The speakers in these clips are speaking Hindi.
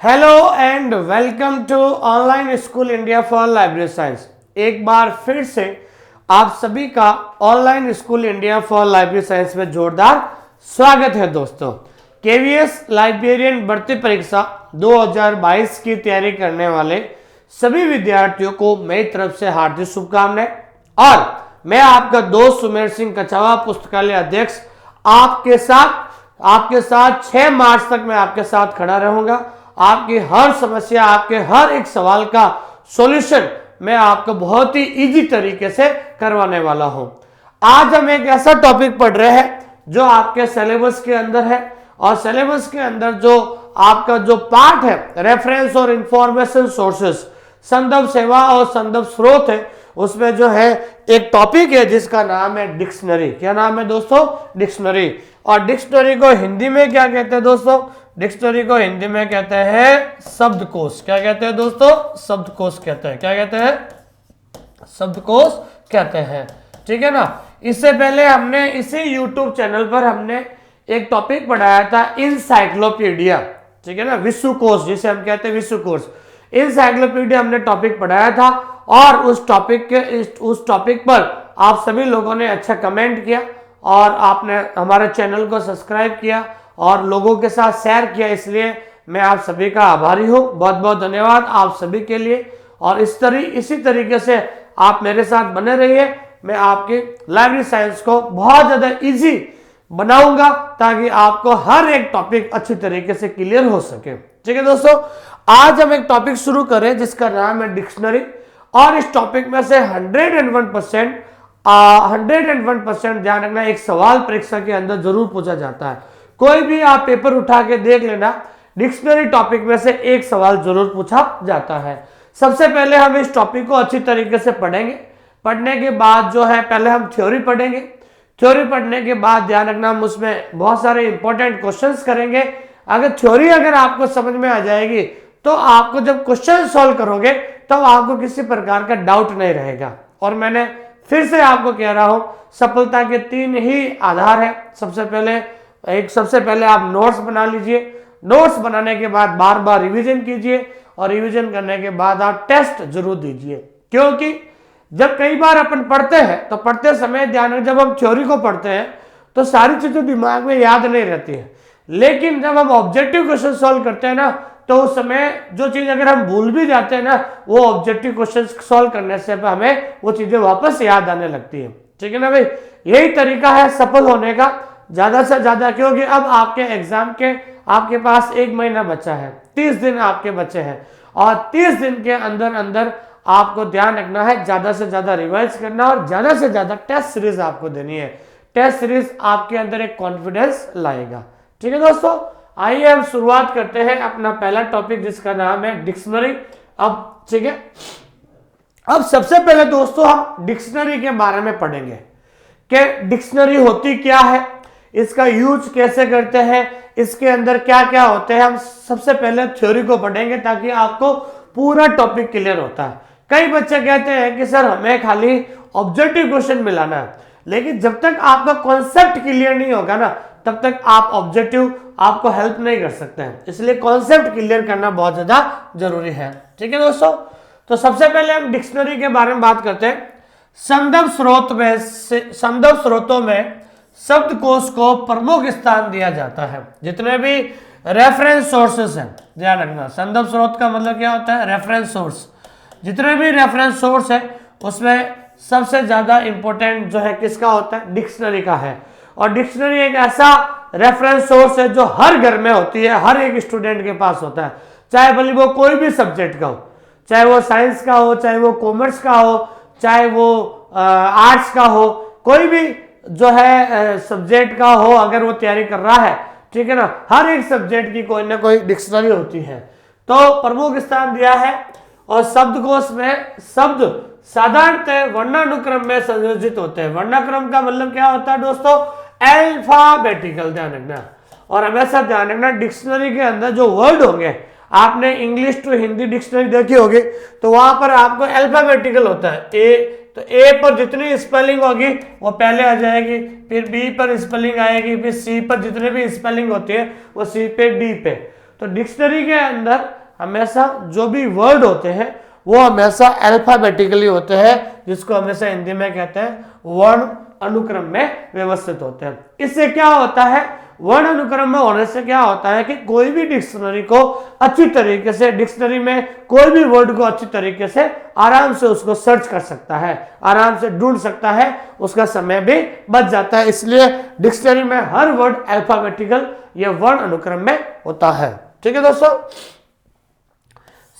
Hello and welcome to online school India for library science. एक बार फिर से आप सभी का online school India for library science में जोरदार स्वागत है। दोस्तों, केवीएस लाइब्रेरियन भर्ती परीक्षा 2022 की तैयारी करने वाले सभी विद्यार्थियों को मेरी तरफ से हार्दिक शुभकामनाएं। और मैं आपका दोस्त सुमेर सिंह कछावा, पुस्तकालय अध्यक्ष, आपके साथ 6 मार्च तक मैं आपके साथ खड़ा रहूंगा। आपकी हर समस्या, आपके हर एक सवाल का सॉल्यूशन मैं आपको बहुत ही इजी तरीके से करवाने वाला हूं। आज हम एक ऐसा टॉपिक पढ़ रहे हैं जो आपके सिलेबस के अंदर है, और सिलेबस के अंदर जो आपका जो पार्ट है रेफरेंस और इंफॉर्मेशन सोर्सेस, संदर्भ सेवा और संदर्भ स्रोत है, उसमें जो है एक टॉपिक है जिसका नाम है डिक्शनरी। क्या नाम है दोस्तों? डिक्शनरी। और डिक्शनरी को हिंदी में क्या कहते हैं दोस्तों? डिक्शनरी को हिंदी में कहते हैं शब्दकोश। क्या कहते हैं दोस्तों? शब्दकोश कहते हैं। क्या कहते हैं? शब्दकोश कहते हैं। ठीक है ना। इससे पहले हमने इसी YouTube चैनल पर हमने एक टॉपिक पढ़ाया था इंसाइक्लोपीडिया। ठीक है ना, विश्वकोश जिसे हम कहते हैं विश्वकोश। इंसाइक्लोपीडिया हमने टॉपिक पढ़ाया था, और उस टॉपिक पर आप सभी लोगों ने अच्छा कमेंट किया और आपने हमारे चैनल को सब्सक्राइब किया और लोगों के साथ शेयर किया। इसलिए मैं आप सभी का आभारी हूं। बहुत बहुत धन्यवाद आप सभी के लिए। और इसी तरीके से आप मेरे साथ बने रहिए। मैं आपकी लाइब्रेरी साइंस को बहुत ज़्यादा इजी बनाऊंगा ताकि आपको हर एक टॉपिक अच्छी तरीके से क्लियर हो सके। ठीक है दोस्तों, आज हम एक टॉपिक शुरू करें जिसका नाम है डिक्शनरी। और इस टॉपिक में से 101% ध्यान रखना, एक सवाल परीक्षा के अंदर जरूर पूछा जाता है। कोई भी आप पेपर उठा के देख लेना, डिक्शनरी टॉपिक में से एक सवाल जरूर पूछा जाता है। सबसे पहले हम इस टॉपिक को अच्छी तरीके से पढ़ेंगे। पढ़ने के बाद जो है पहले हम थ्योरी पढ़ेंगे। थ्योरी पढ़ने के बाद ध्यान रखना, हम उसमें बहुत सारे इंपॉर्टेंट क्वेश्चंस करेंगे। अगर आपको समझ में आ जाएगी तो आपको जब क्वेश्चन सॉल्व करोगे तब आपको किसी प्रकार का डाउट नहीं रहेगा। और मैंने फिर से आपको कह रहा हूं, सफलता के 3 ही आधार है। सबसे पहले आप नोट्स बना लीजिए। नोट्स बनाने के बाद बार बार रिवीजन कीजिए, और रिवीजन करने के बाद आप टेस्ट जरूर दीजिए। क्योंकि जब कई बार अपन पढ़ते हैं तो पढ़ते समय ध्यान रखें, जब हम थ्योरी को पढ़ते हैं तो सारी चीजें दिमाग में याद नहीं रहती है, लेकिन जब हम ऑब्जेक्टिव क्वेश्चन सॉल्व करते हैं ना, तो उस समय जो चीज अगर हम भूल भी जाते हैं ना, वो ऑब्जेक्टिव क्वेश्चन सॉल्व करने से हमें वो चीजें वापस याद आने लगती है। ठीक है ना भाई, यही तरीका है सफल होने का, ज्यादा से ज्यादा। क्योंकि अब आपके एग्जाम के आपके पास 1 महीना बचा है, 30 दिन आपके बचे हैं, और 30 दिन के अंदर आपको ध्यान रखना है, ज्यादा से ज्यादा रिवाइज करना और ज्यादा से ज्यादा टेस्ट सीरीज आपको देनी है। टेस्ट सीरीज आपके अंदर एक कॉन्फिडेंस लाएगा। ठीक है दोस्तों, आइए हम शुरुआत करते हैं अपना पहला टॉपिक जिसका नाम है डिक्शनरी। अब ठीक है, अब सबसे पहले दोस्तों हम डिक्शनरी के बारे में पढ़ेंगे कि डिक्शनरी होती क्या है, इसका यूज कैसे करते हैं, इसके अंदर क्या क्या होते हैं। हम सबसे पहले थ्योरी को पढ़ेंगे ताकि आपको पूरा टॉपिक क्लियर होता है। कई बच्चे कहते हैं कि सर हमें खाली ऑब्जेक्टिव क्वेश्चन मिलाना है, लेकिन जब तक आपका कॉन्सेप्ट क्लियर नहीं होगा ना, तब तक आप ऑब्जेक्टिव आपको हेल्प नहीं कर सकते हैं। इसलिए कॉन्सेप्ट क्लियर करना बहुत ज्यादा जरूरी है। ठीक है दोस्तों, तो सबसे पहले हम डिक्शनरी के बारे में बात करते हैं। संदर्भ स्रोतों में शब्दकोश को प्रमुख स्थान दिया जाता है। जितने भी रेफरेंस सोर्सेस हैं, ध्यान रखना, संदर्भ स्रोत का मतलब क्या होता है? Reference source. जितने भी रेफरेंस सोर्स है उसमें सबसे ज्यादा इंपॉर्टेंट जो है किसका होता है? डिक्शनरी का है। और डिक्शनरी एक ऐसा रेफरेंस सोर्स है जो हर घर में होती है, हर एक स्टूडेंट के पास होता है, चाहे भले वो कोई भी सब्जेक्ट का हो, चाहे वो साइंस का हो, चाहे वो कॉमर्स का हो, चाहे वो आर्ट्स का हो, कोई भी जो है सब्जेक्ट का हो, अगर वो तैयारी कर रहा है, ठीक है ना, हर एक सब्जेक्ट की कोई ना कोई डिक्शनरी होती है। तो प्रमुख स्थान दिया है। और शब्दकोश में शब्द साधारणतः वर्णानुक्रम में संयोजित होते हैं। वर्णानुक्रम का मतलब क्या होता है दोस्तों? अल्फाबेटिकल। ध्यान रखना, और हमेशा ध्यान रखना, डिक्शनरी के अंदर जो वर्ड होंगे, आपने इंग्लिश टू हिंदी डिक्शनरी देखी होगी, तो वहां पर आपको अल्फाबेटिकल होता है। तो ए पर जितनी स्पेलिंग होगी वो पहले आ जाएगी, फिर बी पर स्पेलिंग आएगी, फिर सी पर जितने भी स्पेलिंग होती है वो सी पे, डी पे। तो डिक्शनरी के अंदर हमेशा जो भी वर्ड होते हैं वो हमेशा अल्फाबेटिकली होते हैं, जिसको हमेशा हिंदी में कहते हैं वर्ण अनुक्रम में व्यवस्थित होते हैं। इससे क्या होता है, वर्ण अनुक्रम में होने से क्या होता है कि कोई भी डिक्शनरी को अच्छी तरीके से, डिक्शनरी में कोई भी वर्ड को अच्छी तरीके से आराम से उसको सर्च कर सकता है, आराम से ढूंढ सकता है, उसका समय भी बच जाता है। इसलिए डिक्शनरी में हर वर्ड अल्फाबेटिकल या वर्ण अनुक्रम में होता है। ठीक है दोस्तों।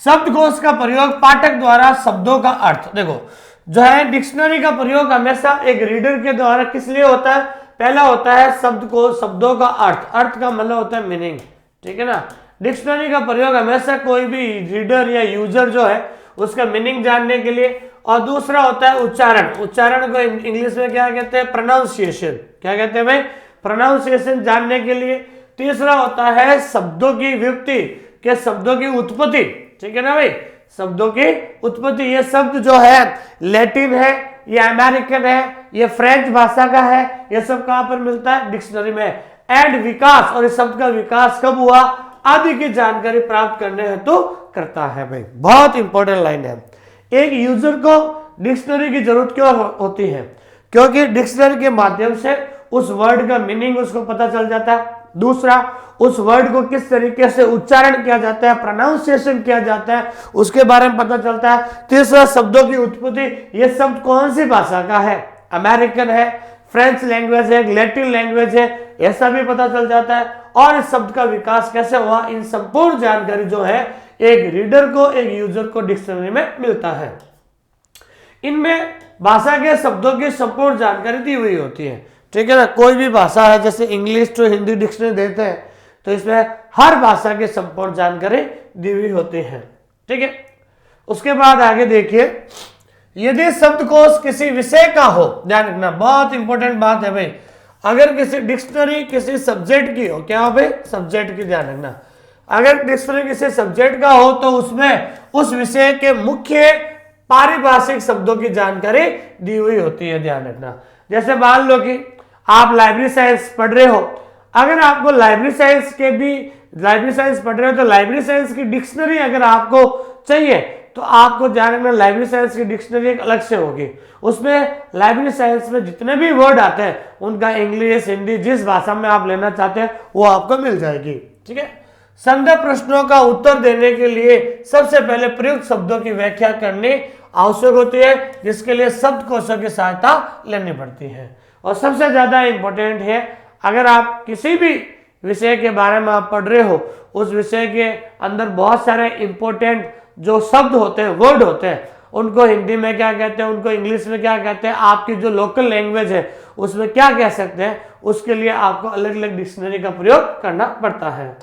शब्दकोश का प्रयोग पाठक द्वारा शब्दों का अर्थ, देखो जो है डिक्शनरी का प्रयोग हमेशा एक रीडर के द्वारा किस लिए होता है, पहला होता है शब्दकोश, शब्दों का अर्थ, अर्थ का मतलब होता है मीनिंग, ठीक है ना। डिक्शनरी का प्रयोग हमेशा कोई भी रीडर या यूजर जो है उसका मीनिंग जानने के लिए, और दूसरा होता है उच्चारण, उच्चारण को इंग्लिश में क्या कहते हैं, प्रोनाउंसिएशन, क्या कहते हैं भाई, प्रोनाउंसिएशन जानने के लिए। तीसरा होता है शब्दों की व्युत्पत्ति के, शब्दों की उत्पत्ति, ठीक है ना भाई, शब्दों की उत्पत्ति। ये शब्द जो है लैटिन है, ये अमेरिकन है, ये फ्रेंच भाषा का है, ये सब कहां पर मिलता है, डिक्शनरी में। एंड विकास, और इस शब्द का विकास कब हुआ आदि की जानकारी प्राप्त करने हेतु करता है भाई। बहुत इंपॉर्टेंट लाइन है। एक यूजर को डिक्शनरी की जरूरत क्यों होती है, क्योंकि डिक्शनरी के माध्यम से उस वर्ड का मीनिंग उसको पता चल जाता है। दूसरा, उस वर्ड को किस तरीके से उच्चारण किया जाता है, प्रोनाउंसिएशन किया जाता है, उसके बारे में पता चलता है। तीसरा, शब्दों की उत्पत्ति, ये शब्द कौन सी भाषा का है, अमेरिकन है, फ्रेंच लैंग्वेज है, लैटिन लैंग्वेज है, ऐसा भी पता चल जाता है। और इस शब्द का विकास कैसे हुआ, इन संपूर्ण जानकारी जो है एक रीडर को, एक यूजर को डिक्शनरी में मिलता है। इनमें भाषा के शब्दों की संपूर्ण जानकारी दी हुई होती है, ठीक है ना। कोई भी भाषा है, जैसे इंग्लिश टू हिंदी डिक्शनरी देते हैं, तो इसमें हर भाषा की संपूर्ण जानकारी दी हुई होती है, ठीक है। उसके बाद आगे देखिए, यदि शब्दकोश किसी विषय का हो, ध्यान रखना, बहुत इंपॉर्टेंट बात है भाई, अगर किसी डिक्शनरी किसी सब्जेक्ट की हो, क्या हो भाई, सब्जेक्ट की, ध्यान रखना, अगर डिक्शनरी किसी सब्जेक्ट का हो तो उसमें उस विषय के मुख्य पारिभाषिक शब्दों की जानकारी दी हुई होती है, ध्यान रखना। जैसे मान लो कि आप लाइब्रेरी साइंस पढ़ रहे हो, अगर आपको लाइब्रेरी साइंस पढ़ रहे हो तो लाइब्रेरी साइंस की डिक्शनरी अगर आपको चाहिए तो आपको ध्यान रखना, लाइब्रेरी साइंस की डिक्शनरी एक अलग से होगी। उसमें लाइब्रेरी साइंस में जितने भी वर्ड आते हैं उनका इंग्लिश, हिंदी, जिस भाषा में आप लेना चाहते हैं वो आपको मिल जाएगी, ठीक है। संदर्भ प्रश्नों का उत्तर देने के लिए सबसे पहले प्रयुक्त शब्दों की व्याख्या करनी आवश्यक होती है, जिसके लिए शब्दकोशों की सहायता लेनी पड़ती है। और सबसे ज्यादा इंपॉर्टेंट है, अगर आप किसी भी विषय के बारे में आप पढ़ रहे हो, उस विषय के अंदर बहुत सारे इंपॉर्टेंट जो शब्द होते हैं, वर्ड होते हैं, उनको हिंदी में क्या कहते हैं, उनको इंग्लिश में क्या कहते हैं, आपकी जो लोकल लैंग्वेज है उसमें क्या कह सकते हैं, उसके लिए आपको अलग अलग डिक्शनरी का प्रयोग करना पड़ता है।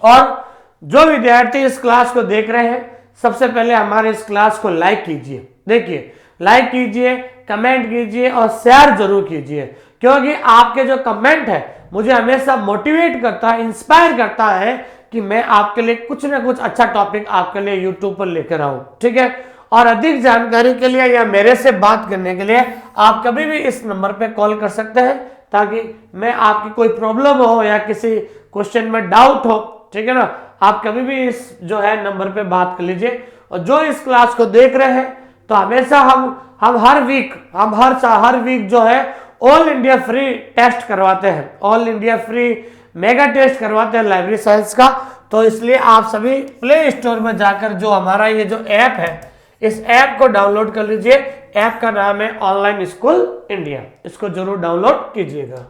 और जो विद्यार्थी इस क्लास को देख रहे हैं, सबसे पहले हमारे इस क्लास को लाइक कीजिए, देखिए लाइक कीजिए, कमेंट कीजिए और शेयर जरूर कीजिए, क्योंकि आपके जो कमेंट है मुझे हमेशा मोटिवेट करता है, इंस्पायर करता है कि मैं आपके लिए कुछ ना कुछ अच्छा टॉपिक आपके लिए यूट्यूब पर लेकर आऊं, ठीक है। और अधिक जानकारी के लिए या मेरे से बात करने के लिए आप कभी भी इस नंबर पे कॉल कर सकते हैं, ताकि मैं आपकी कोई प्रॉब्लम हो या किसी क्वेश्चन में डाउट हो, ठीक है ना, आप कभी भी इस जो है नंबर पे बात कर लीजिए। और जो इस क्लास को देख रहे हैं, तो हमेशा हम हर वीक जो है ऑल इंडिया फ्री टेस्ट करवाते हैं, all India free mega test करवाते हैं लाइब्रेरी साइंस का। तो इसलिए आप सभी प्ले स्टोर में जाकर जो हमारा ये जो ऐप है, इस ऐप को डाउनलोड कर लीजिए। ऐप का नाम है ऑनलाइन स्कूल इंडिया, इसको जरूर डाउनलोड कीजिएगा।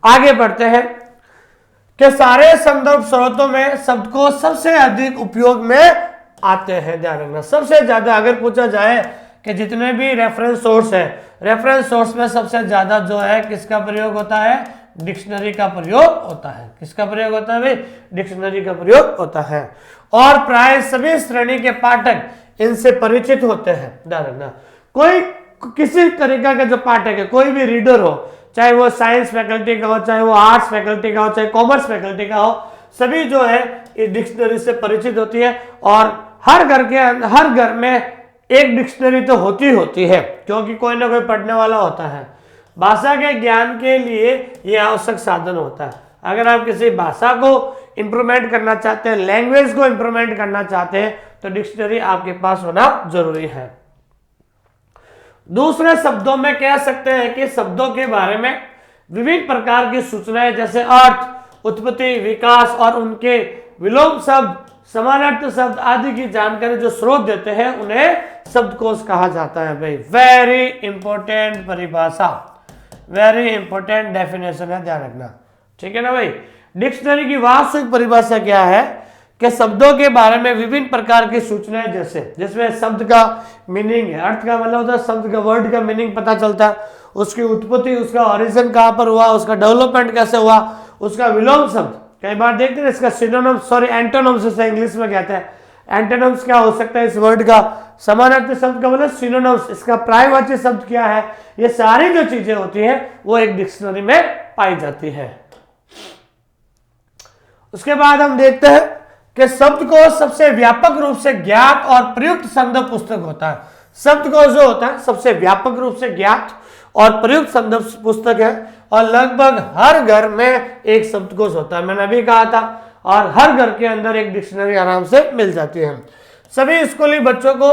आगे बढ़ते हैं कि सारे संदर्भ स्रोतों में शब्दकोश सबसे अधिक उपयोग में आते हैं, ध्यान रखना। सबसे ज्यादा अगर पूछा जाए कि जितने भी रेफरेंस सोर्स है, रेफरेंस सोर्स में सबसे ज्यादा जो है किसका प्रयोग होता है, डिक्शनरी का प्रयोग होता है। किसका प्रयोग होता है भाई, डिक्शनरी का प्रयोग होता है। और प्राय सभी श्रेणी के पाठक इनसे परिचित होते हैं, ध्यान रखना। कोई किसी तरीका का जो पाठक है, कोई भी रीडर हो, चाहे वो साइंस फैकल्टी का हो, चाहे वो आर्ट्स फैकल्टी का हो, चाहे कॉमर्स फैकल्टी का हो, सभी जो है इस डिक्शनरी से परिचित होती है। और हर घर में एक डिक्शनरी तो होती है, क्योंकि कोई ना कोई पढ़ने वाला होता है। भाषा के ज्ञान के लिए यह आवश्यक साधन होता है। अगर आप किसी भाषा को इंप्रूवमेंट करना चाहते हैं, लैंग्वेज को इंप्रूवमेंट करना चाहते हैं, तो डिक्शनरी आपके पास होना जरूरी है। दूसरे शब्दों में कह सकते हैं कि शब्दों के बारे में विभिन्न प्रकार की सूचनाएं जैसे अर्थ, उत्पत्ति, विकास और उनके विलोम शब्द, समानार्थी शब्द आदि की जानकारी जो स्रोत देते हैं उन्हें शब्दकोश कहा जाता है। भाई वेरी इंपॉर्टेंट परिभाषा, वेरी इंपॉर्टेंट डेफिनेशन है, ध्यान रखना, ठीक है ना भाई। डिक्शनरी की वास्तविक परिभाषा क्या है कि शब्दों के बारे में विभिन्न प्रकार की सूचनाएं जैसे, जिसमें शब्द का मीनिंग है, अर्थ का मतलब होता है शब्द का, वर्ड का मीनिंग पता चलता है, उसकी उत्पत्ति, उसका ओरिजिन कहाँ पर हुआ, उसका डेवलपमेंट कैसे हुआ, उसका विलोम शब्द, कई बार देखते हैं इसका सिनोनिम्स, सॉरी एंटोनिम्स जैसे इंग्लिश में कहते हैं, एंटोनिम्स क्या हो सकता है इस वर्ड का, समानार्थी शब्द का मतलब सिनोनिम्स, इसका पर्यायवाची शब्द क्या है, ये सारी जो चीजें होती हैं वो एक डिक्शनरी में पाई जाती है। उसके बाद हम देखते हैं कि शब्द को सबसे व्यापक रूप से ज्ञात और प्रयुक्त संदर्भ पुस्तक होता है। शब्द को जो होता है सबसे व्यापक रूप से ज्ञात और प्रयुक्त संदर्भ पुस्तक है, और लगभग हर घर में एक शब्दकोश होता है, मैंने अभी कहा था, और हर घर के अंदर एक डिक्शनरी आराम से मिल जाती है। सभी स्कूली बच्चों को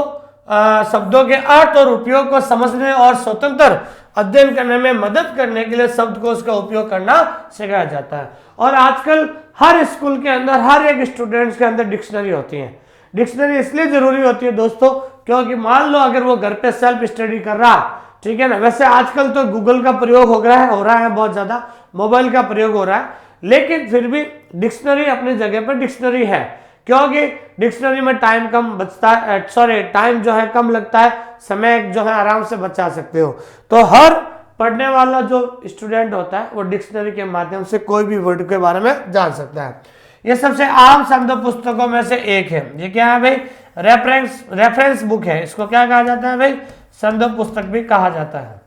शब्दों के अर्थ और उपयोग को समझने और स्वतंत्र अध्ययन करने में मदद करने के लिए शब्दकोश का उपयोग करना सिखाया जाता है। और आजकल हर स्कूल के अंदर, हर एक स्टूडेंट्स के अंदर डिक्शनरी होती है। डिक्शनरी इसलिए जरूरी होती है दोस्तों, क्योंकि मान लो अगर वो घर पे सेल्फ स्टडी कर रहा, ठीक है ना, वैसे आजकल तो गूगल का प्रयोग हो रहा है बहुत ज्यादा, मोबाइल का प्रयोग हो रहा है, लेकिन फिर भी डिक्शनरी अपनी जगह पर डिक्शनरी है, क्योंकि डिक्शनरी में टाइम कम बचता है, सॉरी टाइम जो है कम लगता है, समय जो है आराम से बचा सकते हो। तो हर पढ़ने वाला जो स्टूडेंट होता है वो डिक्शनरी के माध्यम से कोई भी वर्ड के बारे में जान सकता है। ये सबसे आम शब्द पुस्तकों में से एक है। ये क्या है भाई, रेफरेंस बुक है, इसको क्या कहा जाता है भाई, संदर्भ पुस्तक भी कहा जाता है।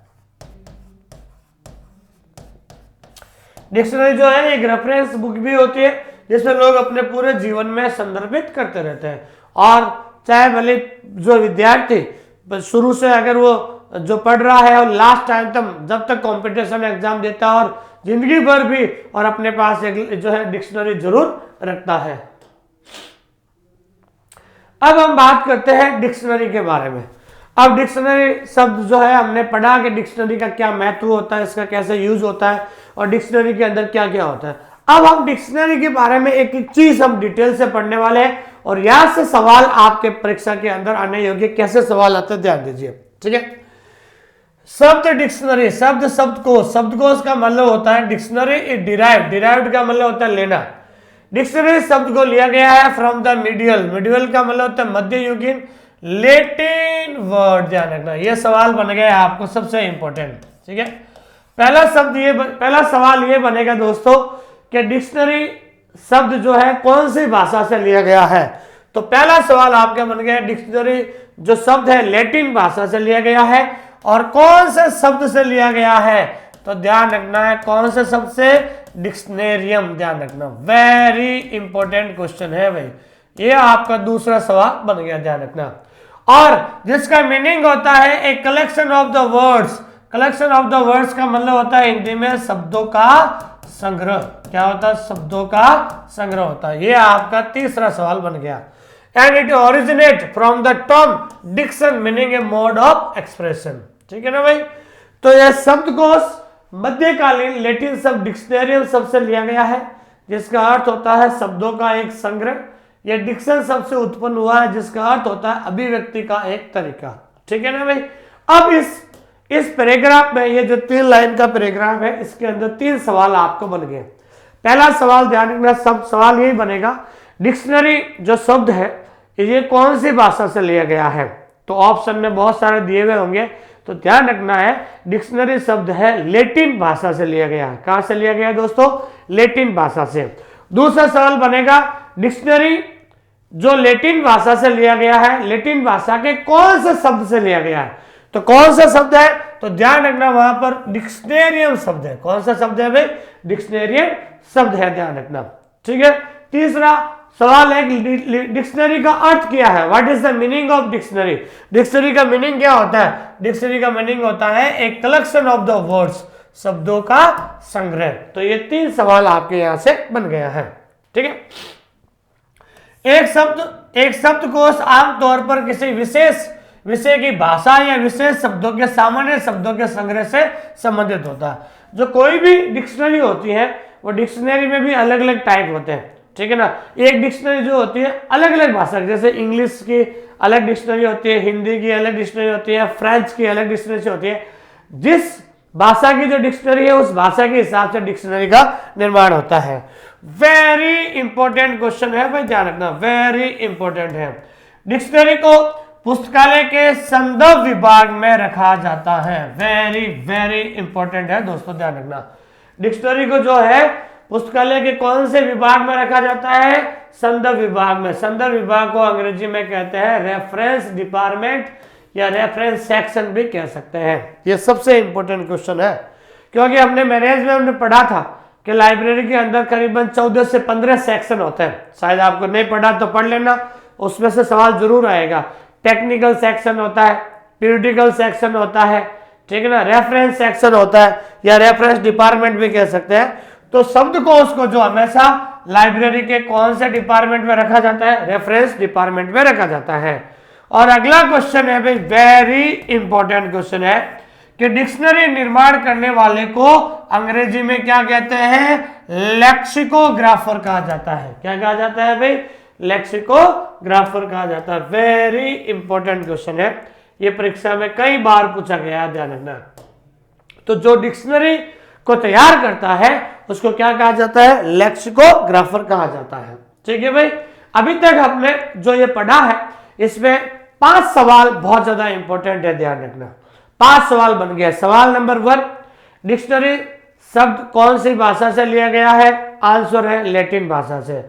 डिक्शनरी जो है एक रेफरेंस बुक भी होती है, जिसमें लोग अपने पूरे जीवन में संदर्भित करते रहते हैं। और चाहे भले जो विद्यार्थी शुरू से अगर वो जो पढ़ रहा है और लास्ट टाइम तक जब तक कंपटीशन एग्जाम देता है और जिंदगी भर भी, और अपने पास एक जो है डिक्शनरी जरूर रखता है। अब हम बात करते हैं डिक्शनरी के बारे में। अब डिक्शनरी शब्द जो है हमने पढ़ा कि डिक्शनरी का क्या महत्व होता है, इसका कैसे यूज होता है और डिक्शनरी के अंदर क्या क्या होता है। अब हम डिक्शनरी के बारे में एक एक चीज हम डिटेल से पढ़ने वाले हैं, और यहां से सवाल आपके परीक्षा के अंदर आने योग्य कैसे सवाल आते हैं ध्यान दीजिए, ठीक है। शब्द डिक्शनरी, शब्दकोश का मतलब होता है डिक्शनरी डिराइव्ड का मतलब होता है लेना। डिक्शनरी शब्द को लिया गया है फ्रॉम द मिडियल का मतलब होता है मध्ययुगीन लैटिन वर्ड, ध्यान रखना, यह सवाल बन गया है आपको सबसे इंपॉर्टेंट, ठीक है। पहला सवाल ये बनेगा दोस्तों कि डिक्शनरी शब्द जो है कौन सी भाषा से लिया गया है। तो पहला सवाल आपका बन गया, डिक्शनरी जो शब्द है लैटिन भाषा से लिया गया है, और कौन से शब्द से लिया गया है, तो ध्यान रखना है कौन से शब्द से, डिक्शनेरियम, ध्यान रखना, वेरी इंपॉर्टेंट क्वेश्चन है भाई, ये आपका दूसरा सवाल बन गया, ध्यान रखना। और जिसका मीनिंग होता है a collection of the words, collection of the words का मतलब होता है हिंदी में शब्दों का संग्रह, क्या होता है, शब्दों का संग्रह होता है। ये आपका तीसरा सवाल बन गया। And it originate from the term diction meaning a mode of expression, ठीक है ना भाई। तो यह शब्दकोश मध्यकालीन लैटिन शब्द डिक्शनेरियम शब्द से लिया गया है, जिसका अर्थ होता है शब्दों का एक संग्रह। यह डिक्शन शब्द से उत्पन्न हुआ है, जिसका अर्थ होता है अभिव्यक्ति का एक तरीका, ठीक है ना भाई। अब इस पैराग्राफ में, ये जो 3 लाइन का पैराग्राफ है, इसके अंदर 3 सवाल आपको बन गए। पहला सवाल ध्यान रखना, सब सवाल यही बनेगा, डिक्शनरी जो शब्द है ये कौन सी भाषा से लिया गया है। तो ऑप्शन में बहुत सारे दिए हुए होंगे, तो ध्यान रखना है डिक्शनरी शब्द है लैटिन भाषा से लिया गया है। कहां से लिया गया है दोस्तों, लैटिन भाषा से। दूसरा सवाल बनेगा, डिक्शनरी जो लैटिन भाषा से लिया गया है, लैटिन भाषा के कौन से शब्द से लिया गया है। तो कौन सा शब्द है, तो ध्यान रखना वहां पर डिक्शनेरियम शब्द है। कौन सा शब्द है भाई, डिक्शनेरियम शब्द है, ध्यान रखना, ठीक है। तीसरा सवाल है डिक्शनरी का अर्थ क्या है, what is the meaning of dictionary. Dictionary का मीनिंग क्या होता है, डिक्शनरी का मीनिंग होता है एक कलेक्शन ऑफ द वर्ड्स, शब्दों का संग्रह। तो ये 3 सवाल आपके यहां से बन गया है। ठीक है। एक शब्दकोश आमतौर पर किसी विशेष विषय की भाषा या विशेष शब्दों के सामान्य शब्दों के संग्रह से संबंधित होता है। जो कोई भी डिक्शनरी होती है वो डिक्शनरी में भी अलग अलग टाइप होते हैं। ठीक है ना। एक डिक्शनरी जो होती है अलग अलग भाषा, जैसे इंग्लिश की अलग डिक्शनरी होती है, हिंदी की अलग डिक्शनरी होती है, फ्रेंच की अलग डिक्शनरी होती है। जिस भाषा की जो डिक्शनरी है उस भाषा के हिसाब से डिक्शनरी का निर्माण होता है। वेरी इंपॉर्टेंट क्वेश्चन है भाई, ध्यान रखना, वेरी इंपॉर्टेंट है। डिक्शनरी को पुस्तकालय के संदर्भ विभाग में रखा जाता है। वेरी वेरी इंपॉर्टेंट है दोस्तों, ध्यान रखना। डिक्शनरी को जो है पुस्तकालय के कौन से विभाग में रखा जाता है? संदर्भ विभाग में। संदर्भ विभाग को अंग्रेजी में कहते हैं रेफरेंस डिपार्टमेंट या रेफरेंस सेक्शन भी कह सकते हैं। ये सबसे इंपॉर्टेंट क्वेश्चन है, क्योंकि हमने मैनेज में हमने पढ़ा था कि लाइब्रेरी के अंदर करीबन 14 से 15 सेक्शन होते हैं। शायद आपको नहीं पढ़ा तो पढ़ लेना, उसमें से सवाल जरूर आएगा। टेक्निकल सेक्शन होता है, पीरियडिकल सेक्शन होता है, ठीक है ना, रेफरेंस सेक्शन होता है या रेफरेंस डिपार्टमेंट भी कह सकते हैं। तो शब्दकोश को जो हमेशा लाइब्रेरी के कौन से डिपार्टमेंट में रखा जाता है? रेफरेंस डिपार्टमेंट में रखा जाता है। और अगला क्वेश्चन है भाई, वेरी इंपॉर्टेंट क्वेश्चन है कि डिक्शनरी निर्माण करने वाले को अंग्रेजी में क्या कहते हैं? लेक्सिकोग्राफर कहा जाता है। क्या कहा जाता है भाई? लेक्सिकोग्राफर कहा जाता है। वेरी इंपॉर्टेंट क्वेश्चन है, ये परीक्षा में कई बार पूछा गया, ध्यान रखना। तो जो डिक्शनरी को तैयार करता है उसको क्या कहा जाता है? लेक्सिकोग्राफर कहा जाता है। ठीक है भाई। अभी तक हमने जो ये पढ़ा है इसमें 5 सवाल बहुत ज्यादा इंपॉर्टेंट है, ध्यान रखना। 5 सवाल बन गए। सवाल नंबर 1, डिक्शनरी शब्द कौन सी भाषा से लिया गया है? आंसर है लैटिन भाषा से।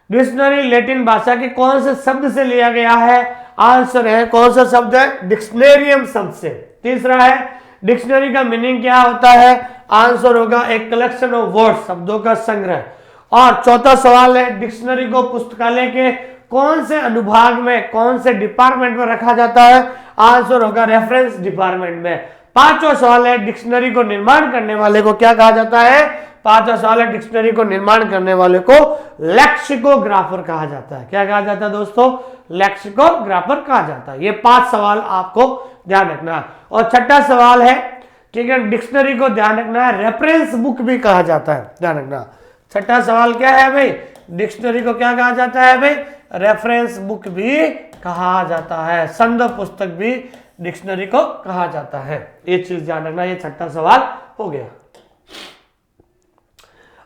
डिक्शनरी लैटिन भाषा के कौन से शब्द से लिया गया है? आंसर है कौन सा शब्द है? डिक्शनेरियम शब्द से। तीसरा है डिक्शनरी का मीनिंग क्या होता है? आंसर होगा एक कलेक्शन ऑफ वर्ड्स, शब्दों का संग्रह। और चौथा सवाल है डिक्शनरी को पुस्तकालय के कौन से अनुभाग में, कौन से डिपार्टमेंट में रखा जाता है? आंसर होगा रेफरेंस डिपार्टमेंट में। पांचवा सवाल है डिक्शनरी को निर्माण करने वाले को क्या कहा जाता है? पांचवा सवाल है डिक्शनरी को निर्माण करने वाले को लेक्सिकोग्राफर कहा जाता है। क्या कहा जाता है दोस्तों? लेक्सिकोग्राफर कहा जाता है। ये 5 सवाल आपको ध्यान रखना है। और छठा सवाल है, ठीक है, डिक्शनरी को ध्यान रखना है रेफरेंस बुक भी कहा जाता है, ध्यान रखना। छठा सवाल क्या है भाई? डिक्शनरी को क्या कहा जाता है भाई? रेफरेंस बुक भी कहा जाता है, संदर्भ पुस्तक भी डिक्शनरी को कहा जाता है। ये चीज ध्यान रखना। ये छठा सवाल हो गया।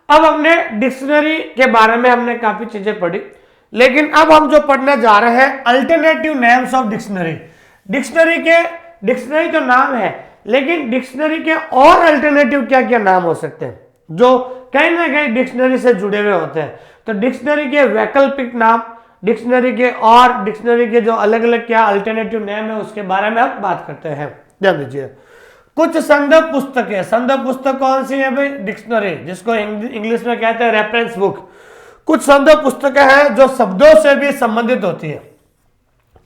अब हमने डिक्शनरी के बारे में हमने काफी चीजें पढ़ी, लेकिन अब हम जो पढ़ने जा रहे हैं alternative names of dictionary. Dictionary तो नाम है, लेकिन डिक्शनरी के और अल्टरनेटिव क्या क्या नाम हो सकते हैं जो कहीं ना कहीं डिक्शनरी से जुड़े हुए होते हैं। तो डिक्शनरी के वैकल्पिक नाम, डिक्शनरी के और डिक्शनरी के जो अलग अलग क्या अल्टरनेटिव नेम है उसके बारे में हम बात करते हैं। ध्यान दीजिए। कुछ संदर्भ पुस्तकें, संदर्भ पुस्तक कौन सी है भाई? डिक्शनरी, जिसको इंग्लिश में कहते हैं रेफरेंस बुक। कुछ संदर्भ पुस्तकें हैं जो शब्दों से भी संबंधित होती है।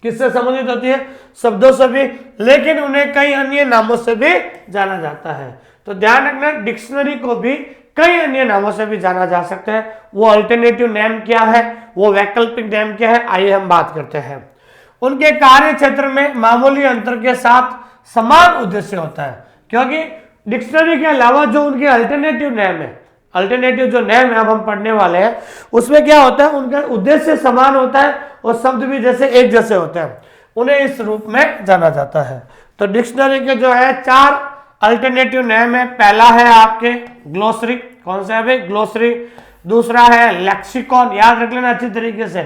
किससे संबंधित होती है? शब्दों से भी, लेकिन उन्हें कई अन्य नामों से भी जाना जाता है। तो ध्यान रखना, डिक्शनरी को भी कई अन्य नामों से भी जाना जा सकता है। वो अल्टरनेटिव नेम क्या है, वो वैकल्पिक नेम क्या है, आइए हम बात करते हैं। उनके कार्य क्षेत्र में मामूली अंतर के साथ समान उद्देश्य होता है, क्योंकि डिक्शनरी के अलावा जो उनके अल्टरनेटिव नेम है, अल्टरनेटिव जो नेम है अब हम पढ़ने वाले हैं, उसमें क्या होता है? उनका उद्देश्य समान होता है और शब्द भी जैसे एक जैसे होते हैं, उन्हें इस रूप में जाना जाता है। तो डिक्शनरी के जो है 4 अल्टरनेटिव नेम है। पहला है आपके ग्लोसरी, कौन सा है भाई? ग्लोसरी। दूसरा है लेक्सिकॉन, याद रख लेना अच्छी तरीके से,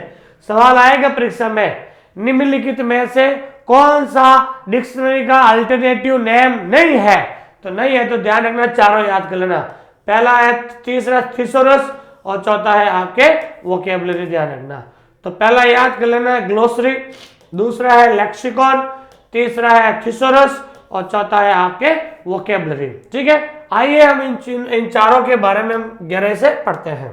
सवाल आएगा परीक्षा में। निम्नलिखित में से कौन सा डिक्शनरी का अल्टरनेटिव नेम नहीं है? तो नहीं है तो ध्यान रखना, चारों याद कर लेना। पहला है, तीसरा थिसोरस और चौथा है आपके वोकेबलरी, ध्यान रखना। तो पहला याद कर लेना ग्लोसरी, दूसरा है लेक्सिकॉन, तीसरा है थिसोरस और चौथा है आपके वोकेबलरी। ठीक है, आइए हम इन चारों के बारे में हम गहराई से पढ़ते हैं।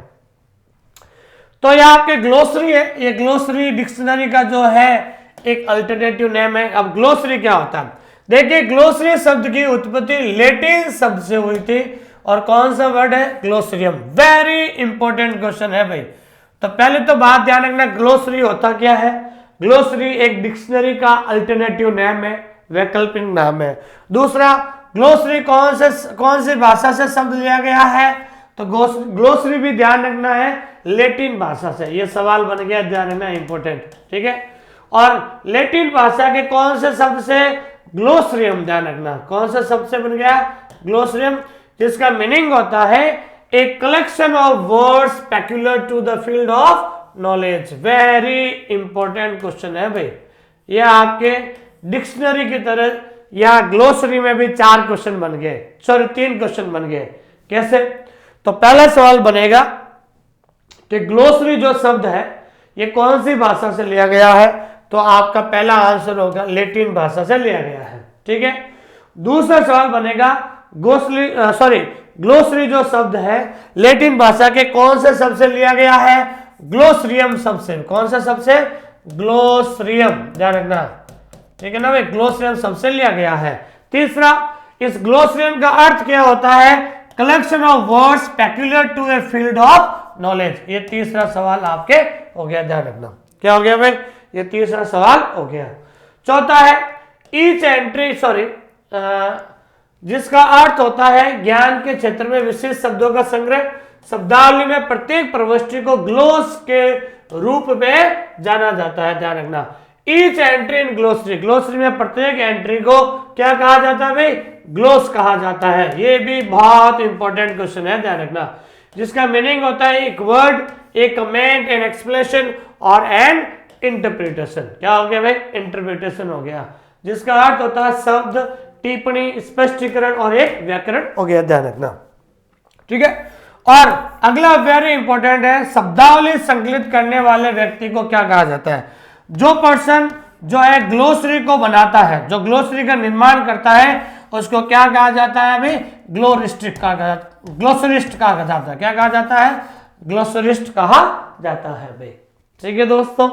तो ये आपके ग्लोसरी है, ये ग्लोसरी डिक्शनरी का जो है एक अल्टरनेटिव नेम है। अब ग्लोसरी क्या होता है? देखिए ग्लोसरी शब्द की उत्पत्ति लैटिन शब्द से हुई थी और कौन सा वर्ड है, ग्लोसरियम। वेरी इंपॉर्टेंट क्वेश्चन है भाई। तो पहले तो बात ध्यान रखना, ग्लोसरी होता क्या है। ग्लोसरी एक डिक्शनरी का अल्टरनेटिव नेम है, वैकल्पिक नाम है। दूसरा, ग्लोसरी कौन सी भाषा से शब्द लिया गया है, तो ग्लोसरी भी ध्यान रखना है लैटिन भाषा से। ये सवाल बन गया, ध्यान रखना, इंपॉर्टेंट, ठीक है। और लैटिन भाषा के कौन से शब्द से, ग्लोसरियम, ध्यान रखना कौन से शब्द से बन गया, ग्लोसरियम, जिसका मीनिंग होता है a collection of words peculiar to the field of knowledge. Very important question है भाई। ये आपके डिक्शनरी की तरह या ग्लोसरी में भी 4 क्वेश्चन बन गए, सॉरी 3 क्वेश्चन बन गए। कैसे, तो पहला सवाल बनेगा कि ग्लोसरी जो शब्द है ये कौन सी भाषा से लिया गया है, तो आपका पहला आंसर होगा लैटिन भाषा से लिया गया है, ठीक है। दूसरा सवाल बनेगा ग्लोसरी जो शब्द है लैटिन भाषा के कौन से शब्द से लिया गया है, ग्लोसरियम शब्द से। कौन सा शब्द से, ग्लोसरियम, ध्यान रखना, ठीक है ना भाई, ग्लोसरियम शब्द से लिया गया है। तीसरा, इस ग्लोसरियम का अर्थ क्या होता है, collection of words peculiar to a field of knowledge. ये तीसरा सवाल आपके हो गया, ध्यान रखना, क्या हो गया भाई, ये तीसरा सवाल हो गया। चौथा है ईच एंट्री, जिसका अर्थ होता है ज्ञान के क्षेत्र में विशिष्ट शब्दों का संग्रह। शब्दावली में प्रत्येक प्रविष्टि को ग्लोस के रूप में जाना जाता है, ध्यान रखना। Each entry in glossary, glossary में प्रत्येक एंट्री को क्या कहा जाता है भाई, ग्लोस कहा जाता है। ये भी बहुत इंपॉर्टेंट क्वेश्चन है, ध्यान रखना, जिसका मीनिंग होता है एक वर्ड, एक कमेंट, एन एक्सप्लेनेशन और एन इंटरप्रिटेशन। क्या हो गया भाई, इंटरप्रिटेशन हो गया, जिसका अर्थ होता है शब्द, टिप्पणी, स्पष्टीकरण और एक व्याकरण हो गया, ध्यान रखना, ठीक है। और अगला वेरी इंपॉर्टेंट है, शब्दावली संकलित करने वाले व्यक्ति को क्या कहा जाता है। जो पर्सन जो है ग्लोसरी को बनाता है, जो ग्लोसरी का निर्माण करता है, उसको क्या कहा जाता है भाई, ग्लोसरिस्ट कहा जाता है। क्या कहा जाता है, ग्लोसरिस्ट कहा जाता है भाई, ठीक है दोस्तों।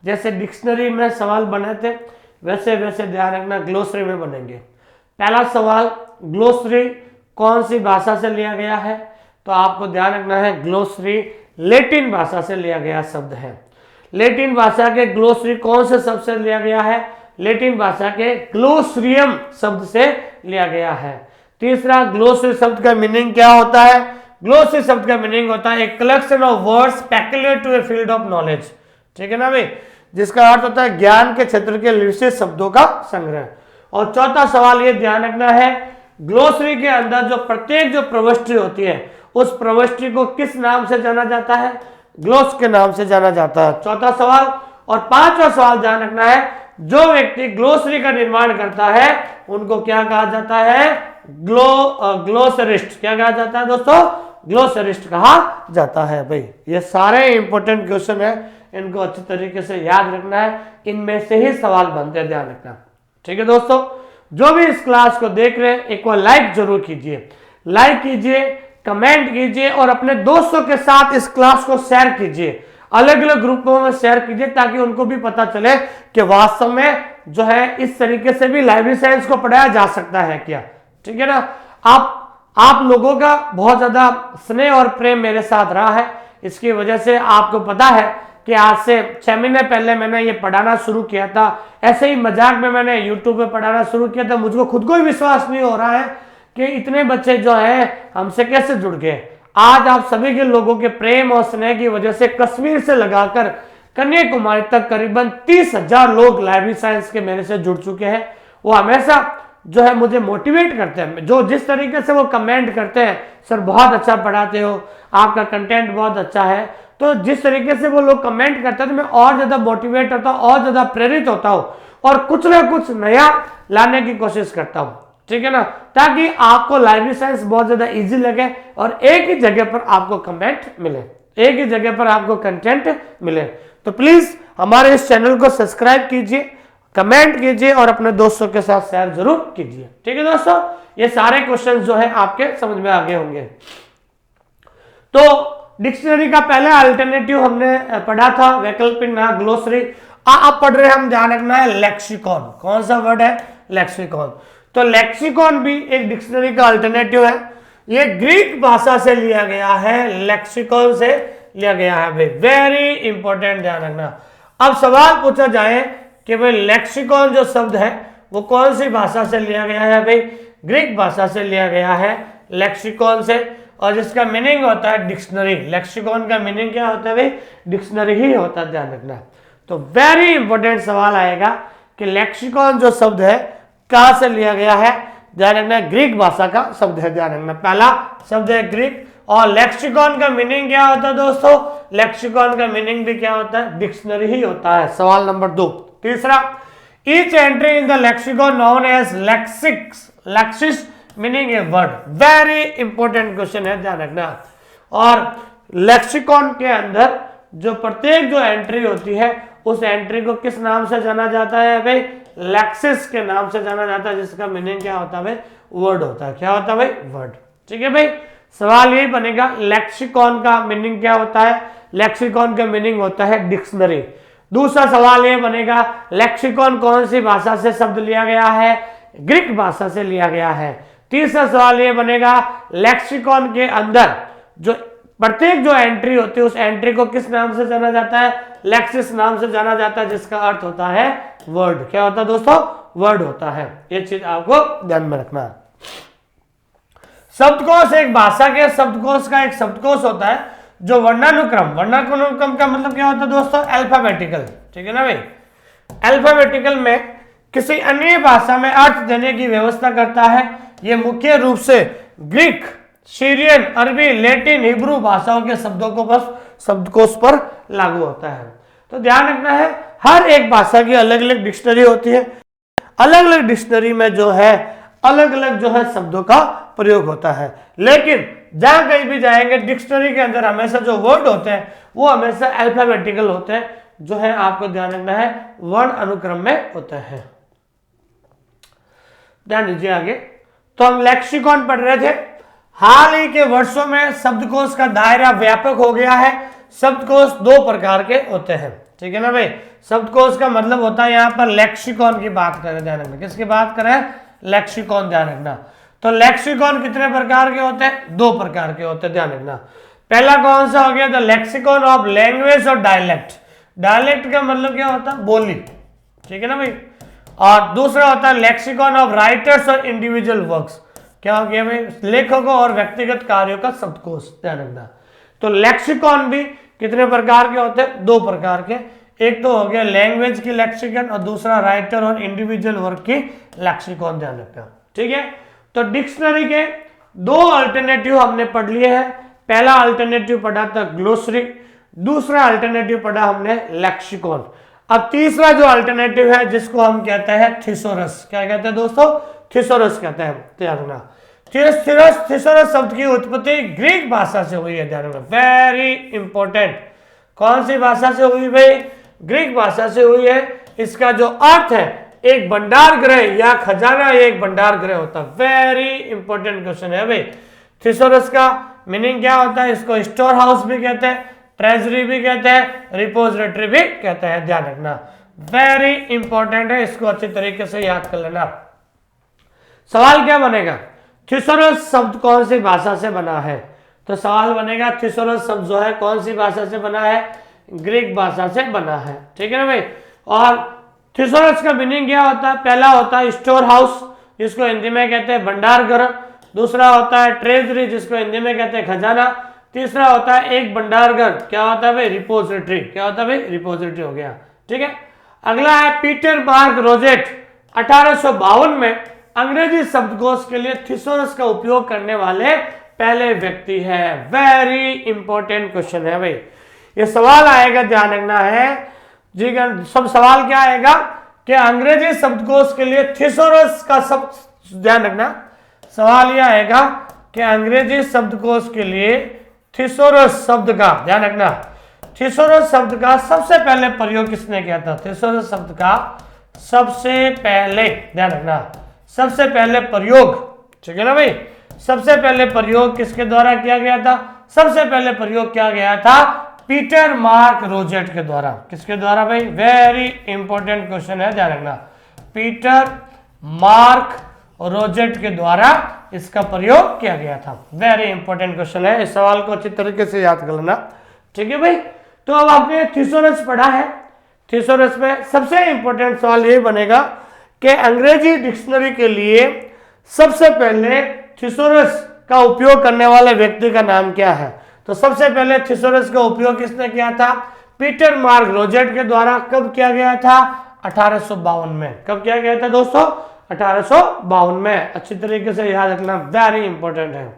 जैसे डिक्शनरी में सवाल बने थे वैसे वैसे ध्यान रखना ग्लोसरी में बनेंगे। पहला सवाल, ग्लोसरी कौन सी भाषा से लिया गया है, तो आपको ध्यान रखना है ग्लोसरी लैटिन भाषा से लिया गया शब्द है। लैटिन भाषा के ग्लोसरी कौन से शब्द से लिया गया है, लैटिन भाषा के ग्लोसरियम शब्द से लिया गया है। तीसरा, ग्लोसरी शब्द का मीनिंग क्या होता है, ग्लोसरी शब्द का मीनिंग होता है एक collection of words peculiar to a field of knowledge, ठीक है ना भाई, जिसका अर्थ होता है ज्ञान के क्षेत्र के विशेष शब्दों का संग्रह। और चौथा सवाल ये ध्यान रखना है, ग्लोसरी के अंदर जो प्रत्येक जो प्रविष्टि होती है उस प्रविष्टि को किस नाम से जाना जाता है, ग्लोस के नाम से जाना जाता है, चौथा सवाल। और पांचवा सवाल ध्यान रखना है, जो व्यक्ति ग्लोसरी का निर्माण करता है उनको क्या कहा जाता है, ग्लोसरिस्ट। क्या कहा जाता है दोस्तों, ग्लोसरिस्ट कहा जाता है भाई। ये सारे इंपॉर्टेंट क्वेश्चन है, इनको अच्छी तरीके से याद रखना है, इनमें से ही सवाल बनते हैं, ध्यान रखना, ठीक है दोस्तों। जो भी इस क्लास को देख रहे हैं एक बार लाइक जरूर कीजिए, लाइक कीजिए, कमेंट कीजिए और अपने दोस्तों के साथ इस क्लास को शेयर कीजिए, अलग अलग ग्रुपों में शेयर कीजिए, ताकि उनको भी पता चले कि वास्तव में जो है इस तरीके से भी लाइब्रेरी साइंस को पढ़ाया जा सकता है क्या, ठीक है ना। आप लोगों का बहुत ज्यादा स्नेह और प्रेम मेरे साथ रहा है, इसकी वजह से आपको पता है कि आज से 6 महीने पहले मैंने ये पढ़ाना शुरू किया था, ऐसे ही मजाक में मैंने यूट्यूब पे पढ़ाना शुरू किया था। मुझको खुद को ही विश्वास नहीं हो रहा है कि इतने बच्चे जो हैं हमसे कैसे जुड़ गए। आज आप सभी के लोगों के प्रेम और स्नेह की वजह से कश्मीर से लगाकर कन्याकुमारी तक करीबन 30,000 लोग लाइब्रेरी साइंस के मेरे से जुड़ चुके हैं। वो हमेशा जो है मुझे मोटिवेट करते हैं, जो जिस तरीके से वो कमेंट करते हैं, सर बहुत अच्छा पढ़ाते हो, आपका कंटेंट बहुत अच्छा है, तो जिस तरीके से वो लोग कमेंट करते हैं तो मैं और ज्यादा मोटिवेट होता हूँ, और ज्यादा प्रेरित होता हूँ और कुछ ना कुछ नया लाने की कोशिश करता हूँ, ठीक है ना, ताकि आपको लाइब्रेरी साइंस बहुत ज्यादा इजी लगे और एक ही जगह पर आपको कमेंट मिले, एक ही जगह पर आपको कंटेंट मिले। तो प्लीज हमारे इस चैनल को सब्सक्राइब कीजिए, कमेंट कीजिए और अपने दोस्तों के साथ शेयर जरूर कीजिए, ठीक है दोस्तों। ये सारे क्वेश्चन जो है आपके समझ में आ गए होंगे। तो डिक्शनरी का पहला अल्टरनेटिव हमने पढ़ा था वैकल्पिक नाम ग्लोसरी। आप पढ़ रहे हैं, हम ध्यान रखना है लेक्सिकॉन। कौन सा वर्ड है, लेक्सिकॉन। तो लेक्सिकॉन भी एक डिक्शनरी का अल्टरनेटिव है। ये ग्रीक भाषा से लिया गया है, लेक्सिकॉन से लिया गया है भाई, वेरी इंपॉर्टेंट, ध्यान रखना। अब सवाल पूछा जाए कि भाई लेक्सिकॉन जो शब्द है वो कौन सी भाषा से लिया गया है भाई, ग्रीक भाषा से लिया गया है लेक्सिकॉन से, और जिसका मीनिंग होता है डिक्शनरी। लेक्सिकॉन का मीनिंग क्या होता है भाई, डिक्शनरी ही होता है, ध्यान रखना। तो वेरी इंपॉर्टेंट सवाल आएगा कि लेक्सिकॉन जो शब्द है कहां से लिया गया है, ध्यान रखना, ग्रीक भाषा का शब्द है, ध्यान रखना। पहला शब्द है ग्रीक, और लेक्सिकॉन का मीनिंग क्या होता है दोस्तों, लेक्सिकॉन का मीनिंग भी क्या होता है, डिक्शनरी ही होता है। सवाल नंबर 2। तीसरा, each entry in the lexicon known as lexis meaning a word, very important question है, ध्यान रखना। और लेक्सिकॉन के अंदर जो प्रत्येक जो एंट्री होती है उस एंट्री को किस नाम से जाना जाता है भाई, लेक्सिस के नाम से जाना जाता है, जिसका मीनिंग क्या होता है भाई, वर्ड होता है। क्या होता है भाई, वर्ड। ठीक है भाई, सवाल यही बनेगा लेक्सिकॉन का मीनिंग क्या होता है, लेक्सिकॉन का मीनिंग होता है डिक्शनरी। दूसरा सवाल ये बनेगा लेक्सिकॉन कौन सी भाषा से शब्द लिया गया है, ग्रीक भाषा से लिया गया है। तीसरा सवाल ये बनेगा लेक्सिकॉन के अंदर जो प्रत्येक जो एंट्री होती है उस एंट्री को किस नाम से जाना जाता है, लेक्सिस नाम से जाना जाता है, जिसका अर्थ होता है वर्ड। क्या होता है दोस्तों, वर्ड होता है। ये चीज आपको ध्यान में रखना है। शब्दकोश एक भाषा के शब्दकोश का एक शब्दकोश होता है जो वर्णानुक्रम का मतलब क्या होता है दोस्तों, अल्फाबेटिकल। ठीक है ना भाई, अल्फाबेटिकल में किसी अन्य भाषा में अर्थ देने की व्यवस्था करता है। यह मुख्य रूप से ग्रीक, सीरियन, अरबी, लैटिन, हिब्रू भाषाओं के शब्दों को बस शब्दकोश पर लागू होता है। तो ध्यान रखना है, हर एक भाषा की अलग अलग डिक्शनरी होती है, अलग अलग डिक्शनरी में जो है अलग अलग जो है शब्दों का प्रयोग होता है। लेकिन जहां कहीं भी जाएंगे डिक्शनरी के अंदर हमेशा जो वर्ड होते हैं वो हमेशा अल्फाबेटिकल होते हैं, जो है आपको ध्यान रखना है वर्ण अनुक्रम में होता है। ध्यान दीजिए आगे। तो हम लेक्सिकॉन पढ़ रहे थे। हाल ही के वर्षों में शब्दकोश का दायरा व्यापक हो गया है। शब्दकोश 2 प्रकार के होते हैं। ठीक है ना भाई, शब्दकोश का मतलब होता है यहाँ पर लेक्सिकॉन की बात करें, ध्यान रखना, किसकी बात करें, लेक्सिकॉन, ध्यान रखना। तो लेक्सिकॉन कितने प्रकार के होते हैं, 2 प्रकार के होते हैं, ध्यान रखना। पहला कौन सा हो गया, द लेक्सिकॉन ऑफ लैंग्वेज और डायलेक्ट। डायलेक्ट का मतलब क्या होता है, बोली। ठीक है ना भाई। और दूसरा होता है लेक्सिकॉन ऑफ राइटर्स और इंडिविजुअल वर्क्स। क्या हो गया भाई, लेखकों और व्यक्तिगत कार्यों का शब्दकोश, ध्यान रखना। तो लेक्सिकॉन भी कितने प्रकार के होते हैं, 2 प्रकार के। एक तो हो गया लैंग्वेज की लेक्सिकॉन और दूसरा राइटर और इंडिविजुअल वर्क की लेक्सिकॉन, ध्यान रखना। ठीक है, तो डिक्शनरी के 2 अल्टरनेटिव हमने पढ़ लिए हैं। पहला अल्टरनेटिव पढ़ा था ग्लोसरी, दूसरा अल्टरनेटिव पढ़ा हमने लेक्सिकॉन। अब तीसरा जो अल्टरनेटिव है जिसको हम कहते हैं थिसोरस। क्या कहते हैं दोस्तों, थिसोरस कहते हैं, ध्यान रखना। थिसोरस शब्द की उत्पत्ति ग्रीक भाषा से हुई है, ध्यान रखना, वेरी इंपॉर्टेंट। कौन सी भाषा से हुई भाई, ग्रीक भाषा से हुई है। इसका जो अर्थ है एक भंडार गृह या खजाना, एक भंडार गृह होता है। वेरी इंपॉर्टेंट क्वेश्चन है भाई। थिसोरस का मीनिंग क्या होता है, इसको स्टोर हाउस भी कहते हैं, ट्रेजरी भी कहते हैं, रिपोजिटरी भी कहते हैं, ध्यान रखना, वेरी इंपॉर्टेंट है, इसको अच्छी तरीके से याद कर लेना। सवाल क्या बनेगा, थिसोरस शब्द कौन सी भाषा से बना है। तो सवाल बनेगा थिसोरस शब्द जो है कौन सी भाषा से बना है, ग्रीक भाषा से बना है। ठीक है ना भाई। और थिसोरस का मीनिंग क्या होता है, पहला होता है स्टोर हाउस, जिसको हिंदी में कहते हैं भंडार गृह। दूसरा होता है ट्रेजरी, जिसको हिंदी में कहते हैं खजाना। तीसरा होता है एक भंडार गृह, क्या होता है भाई, रिपोजिटरी। क्या होता है भाई, रिपोजिटरी हो गया। ठीक है, अगला है पीटर मार्क रोजेट। 1852 में अंग्रेजी शब्दकोश के लिए थिसोरस का उपयोग करने वाले पहले व्यक्ति है। वेरी इंपॉर्टेंट क्वेश्चन है भाई, ये सवाल आएगा, ध्यान रखना है जी। सब सवाल क्या आएगा कि अंग्रेजी शब्दकोश के लिए थिसोरस का शब्द, ध्यान रखना, सवाल यह आएगा कि अंग्रेजी शब्दकोश के लिए थिसोरस शब्द का, ध्यान रखना, थिसोरस शब्द का सबसे पहले प्रयोग किसने किया था। थिसोरस शब्द का सबसे पहले, ध्यान रखना, सबसे पहले प्रयोग, ठीक है ना भाई, सबसे पहले प्रयोग किसके द्वारा किया गया था, सबसे पहले प्रयोग किया गया था पीटर मार्क रोजेट के द्वारा। किसके द्वारा भाई, वेरी इंपॉर्टेंट क्वेश्चन है, ध्यान रखना, पीटर मार्क रोजेट के द्वारा इसका प्रयोग किया गया था। वेरी इंपॉर्टेंट क्वेश्चन है, इस सवाल को अच्छी तरीके से याद कर लेना। ठीक है भाई, तो अब आपने थिसोरस पढ़ा है। थिसोरस में सबसे इंपॉर्टेंट सवाल ये बनेगा कि अंग्रेजी डिक्शनरी के लिए सबसे पहले थिसोरस का उपयोग करने वाले व्यक्ति का नाम क्या है। तो सबसे पहले थिसोरस का उपयोग किसने किया था? पीटर मार्क रोजेट के द्वारा। कब किया गया था? 1852 में। कब किया गया था दोस्तों? 1852 में। अच्छी तरीके से याद रखना, वेरी इंपॉर्टेंट है।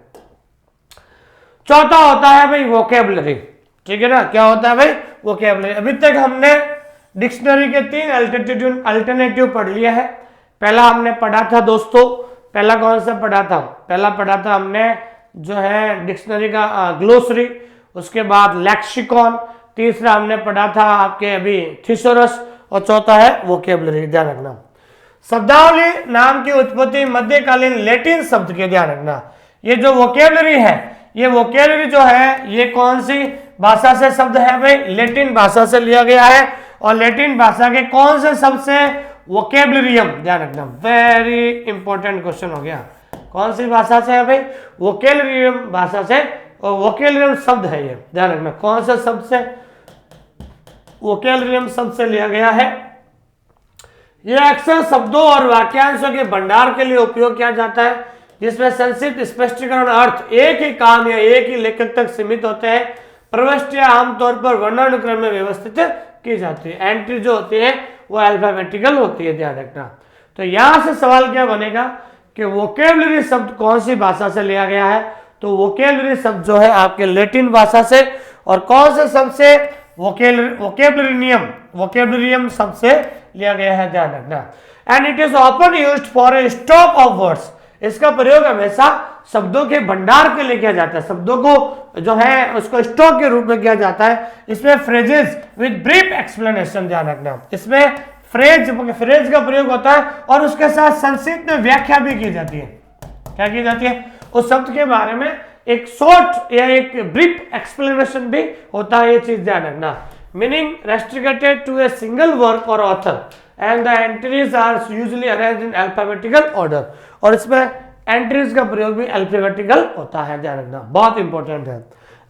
चौथा होता है भाई वोकेबलरी। ठीक है ना, क्या होता है भाई? वोकेबलरी। अभी तक हमने डिक्शनरी के 3 अल्टरनेटिव पढ़ लिए हैं। पहला हमने पढ़ा था दोस्तों, पहला कौन सा पढ़ा था? पहला पढ़ा था हमने जो है डिक्शनरी का ग्लोसरी, उसके बाद लेक्सिकॉन, तीसरा हमने पढ़ा था आपके अभी थिसोरस, और चौथा है वोकेबलरी। ध्यान रखना, शब्दावली नाम की उत्पत्ति मध्यकालीन लैटिन शब्द के, ध्यान रखना। ये जो वोकेबलरी है, ये वोकेबलरी जो है ये कौन सी भाषा से शब्द है भाई? लैटिन भाषा से लिया गया है। और लैटिन भाषा के कौन से शब्द से? वोकेबलरियम। ध्यान रखना, वेरी इंपॉर्टेंट क्वेश्चन हो गया। कौन सी भाषा से है भाई? वोकेबलरियम भाषा से, और वोकेबलरियम शब्द है ये। ध्यान रखना, कौन से शब्द से? वोकेबलरियम शब्द से लिया गया है। यह अक्सर शब्दों और वाक्यांशों के भंडार के लिए उपयोग किया जाता है, जिसमें संक्षिप्त स्पष्टीकरण अर्थ एक ही काम या एक ही लेखक तक सीमित होते हैं। प्रविष्टियां आमतौर पर वर्णानुक्रम में व्यवस्थित की जाती है। एंट्री जो होती है वो अल्फाबेटिकल होती है। ध्यान रखना, तो यहां से सवाल क्या बनेगा कि वोकेबलरी शब्द कौन सी भाषा से लिया गया है? तो वोकेबलरी शब्द जो है आपके लैटिन भाषा से, और कौन से शब्द से? वोकेबलरियम शब्द से लिया गया है। ध्यान रखना, and it is often used for a stock of words. इसका प्रयोग हमेशा शब्दों के भंडार के लिए किया जाता है, शब्दों को जो है उसको स्टॉक के रूप में किया जाता है। इसमें फ्रेजेस विद ब्रीफ एक्सप्लेनेशन, ध्यान रखना, इसमें फ्रेज का प्रयोग होता है और उसके साथ संक्षिप्त में व्याख्या भी की जाती है। क्या की जाती है? उस शब्द के बारे में एक शॉर्ट या एक ब्रीफ एक्सप्लेनेशन भी होता है। ये चीज ध्यान रखना। Meaning restricted to a single work और author, and the entries are usually arranged in alphabetical order. और इसमें एंट्रीज का प्रयोग भी अल्फाबेटिकल होता है। ध्यान रखना, बहुत इंपॉर्टेंट है।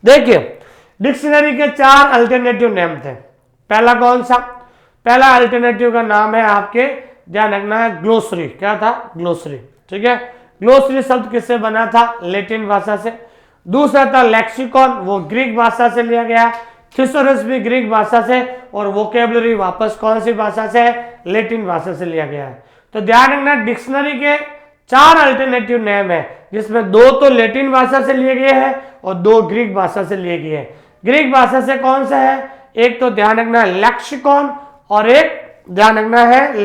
देखिए, डिक्शनरी के 4 अल्टरनेटिव नेम थे। पहला कौन सा? पहला अल्टरनेटिव का नाम है आपके, ध्यान रखना है, ग्लोसरी। क्या था? ग्लोसरी। ठीक है, ग्लोसरी शब्द किससे बना था? लैटिन भाषा से। दूसरा था लेक्सिकॉन, वो ग्रीक भाषा से लिया गया। थिसोरस भी ग्रीक भाषा से, और वोकेबलरी वापस कौन सी भाषा से? लैटिन भाषा से लिया गया है। तो ध्यान रखना, डिक्शनरी के 4 अल्टरनेटिव नेम है, जिसमें 2 तो लैटिन भाषा से लिए गए हैं और 2 ग्रीक भाषा से लिए गए हैं। ग्रीक भाषा से कौन सा है? एक तो ध्यान रखना है लेक्सिकॉन, और एक ध्यान रखना है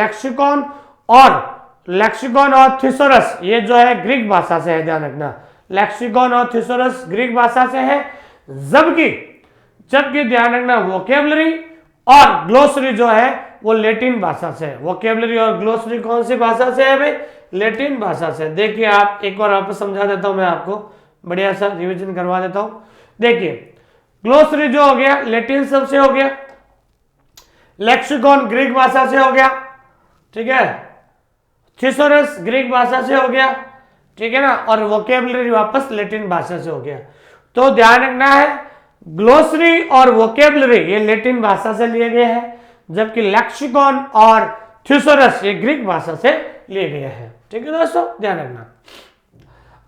लेक्सिकॉन और थिसोरस, ये जो है ग्रीक भाषा से है। ध्यान रखना, लेक्सिकॉन और थिसोरस ग्रीक भाषा से है, जबकि ध्यान रखना वोकेबलरी और ग्लोसरी जो है वो लैटिन भाषा से है। वोकेबलरी और ग्लोसरी कौन सी भाषा से है भाई? लैटिन भाषा से। देखिए, आप एक बार वापस समझा देता हूं, मैं आपको बढ़िया सा रिवीजन करवा देता हूं। देखिए, ग्लोसरी जो हो गया लैटिन शब्द से हो गया, लेक्सिकॉन ग्रीक भाषा से हो गया, ठीक है, थिसोरस ग्रीक भाषा से हो गया, ठीक है ना, और वोकेबलरी वापस लैटिन भाषा से हो गया। तो ध्यान रखना है, ग्लोसरी और वोकेबलरी ये लैटिन भाषा से लिए गए हैं, जबकि लेक्सिकॉन और थिसोरस ये ग्रीक भाषा से लिए गए हैं। ठीक है दोस्तों, ध्यान रखना।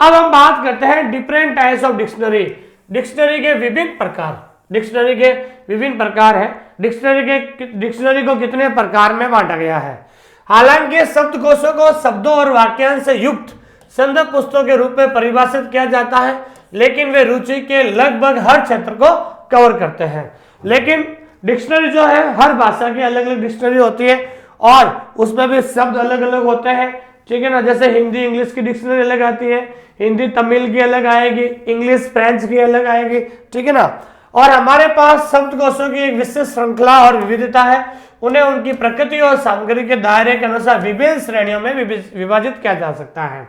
अब हम बात करते हैं different types of dictionary. Dictionary के विभिन्न प्रकार, डिक्शनरी के विभिन्न प्रकार है। डिक्शनरी को कितने प्रकार में बांटा गया है? हालांकि शब्दकोशों को शब्दों और वाक्यांश से युक्त संदर्भ पुस्तकों के रूप में परिभाषित किया जाता है, लेकिन वे रुचि के लगभग हर क्षेत्र को कवर करते हैं। लेकिन डिक्शनरी जो है हर भाषा की अलग अलग डिक्शनरी होती है, और उसमें भी शब्द अलग अलग होते हैं। ठीक है ना, जैसे हिंदी इंग्लिश की डिक्शनरी अलग आती है, हिंदी तमिल की अलग आएगी, इंग्लिश फ्रेंच की अलग आएगी। ठीक है ना, और हमारे पास शब्दकोशों की एक विशेष श्रृंखला और विविधता है। उन्हें उनकी प्रकृति और सामग्री के दायरे के अनुसार विभिन्न श्रेणियों में विभाजित किया जा सकता है।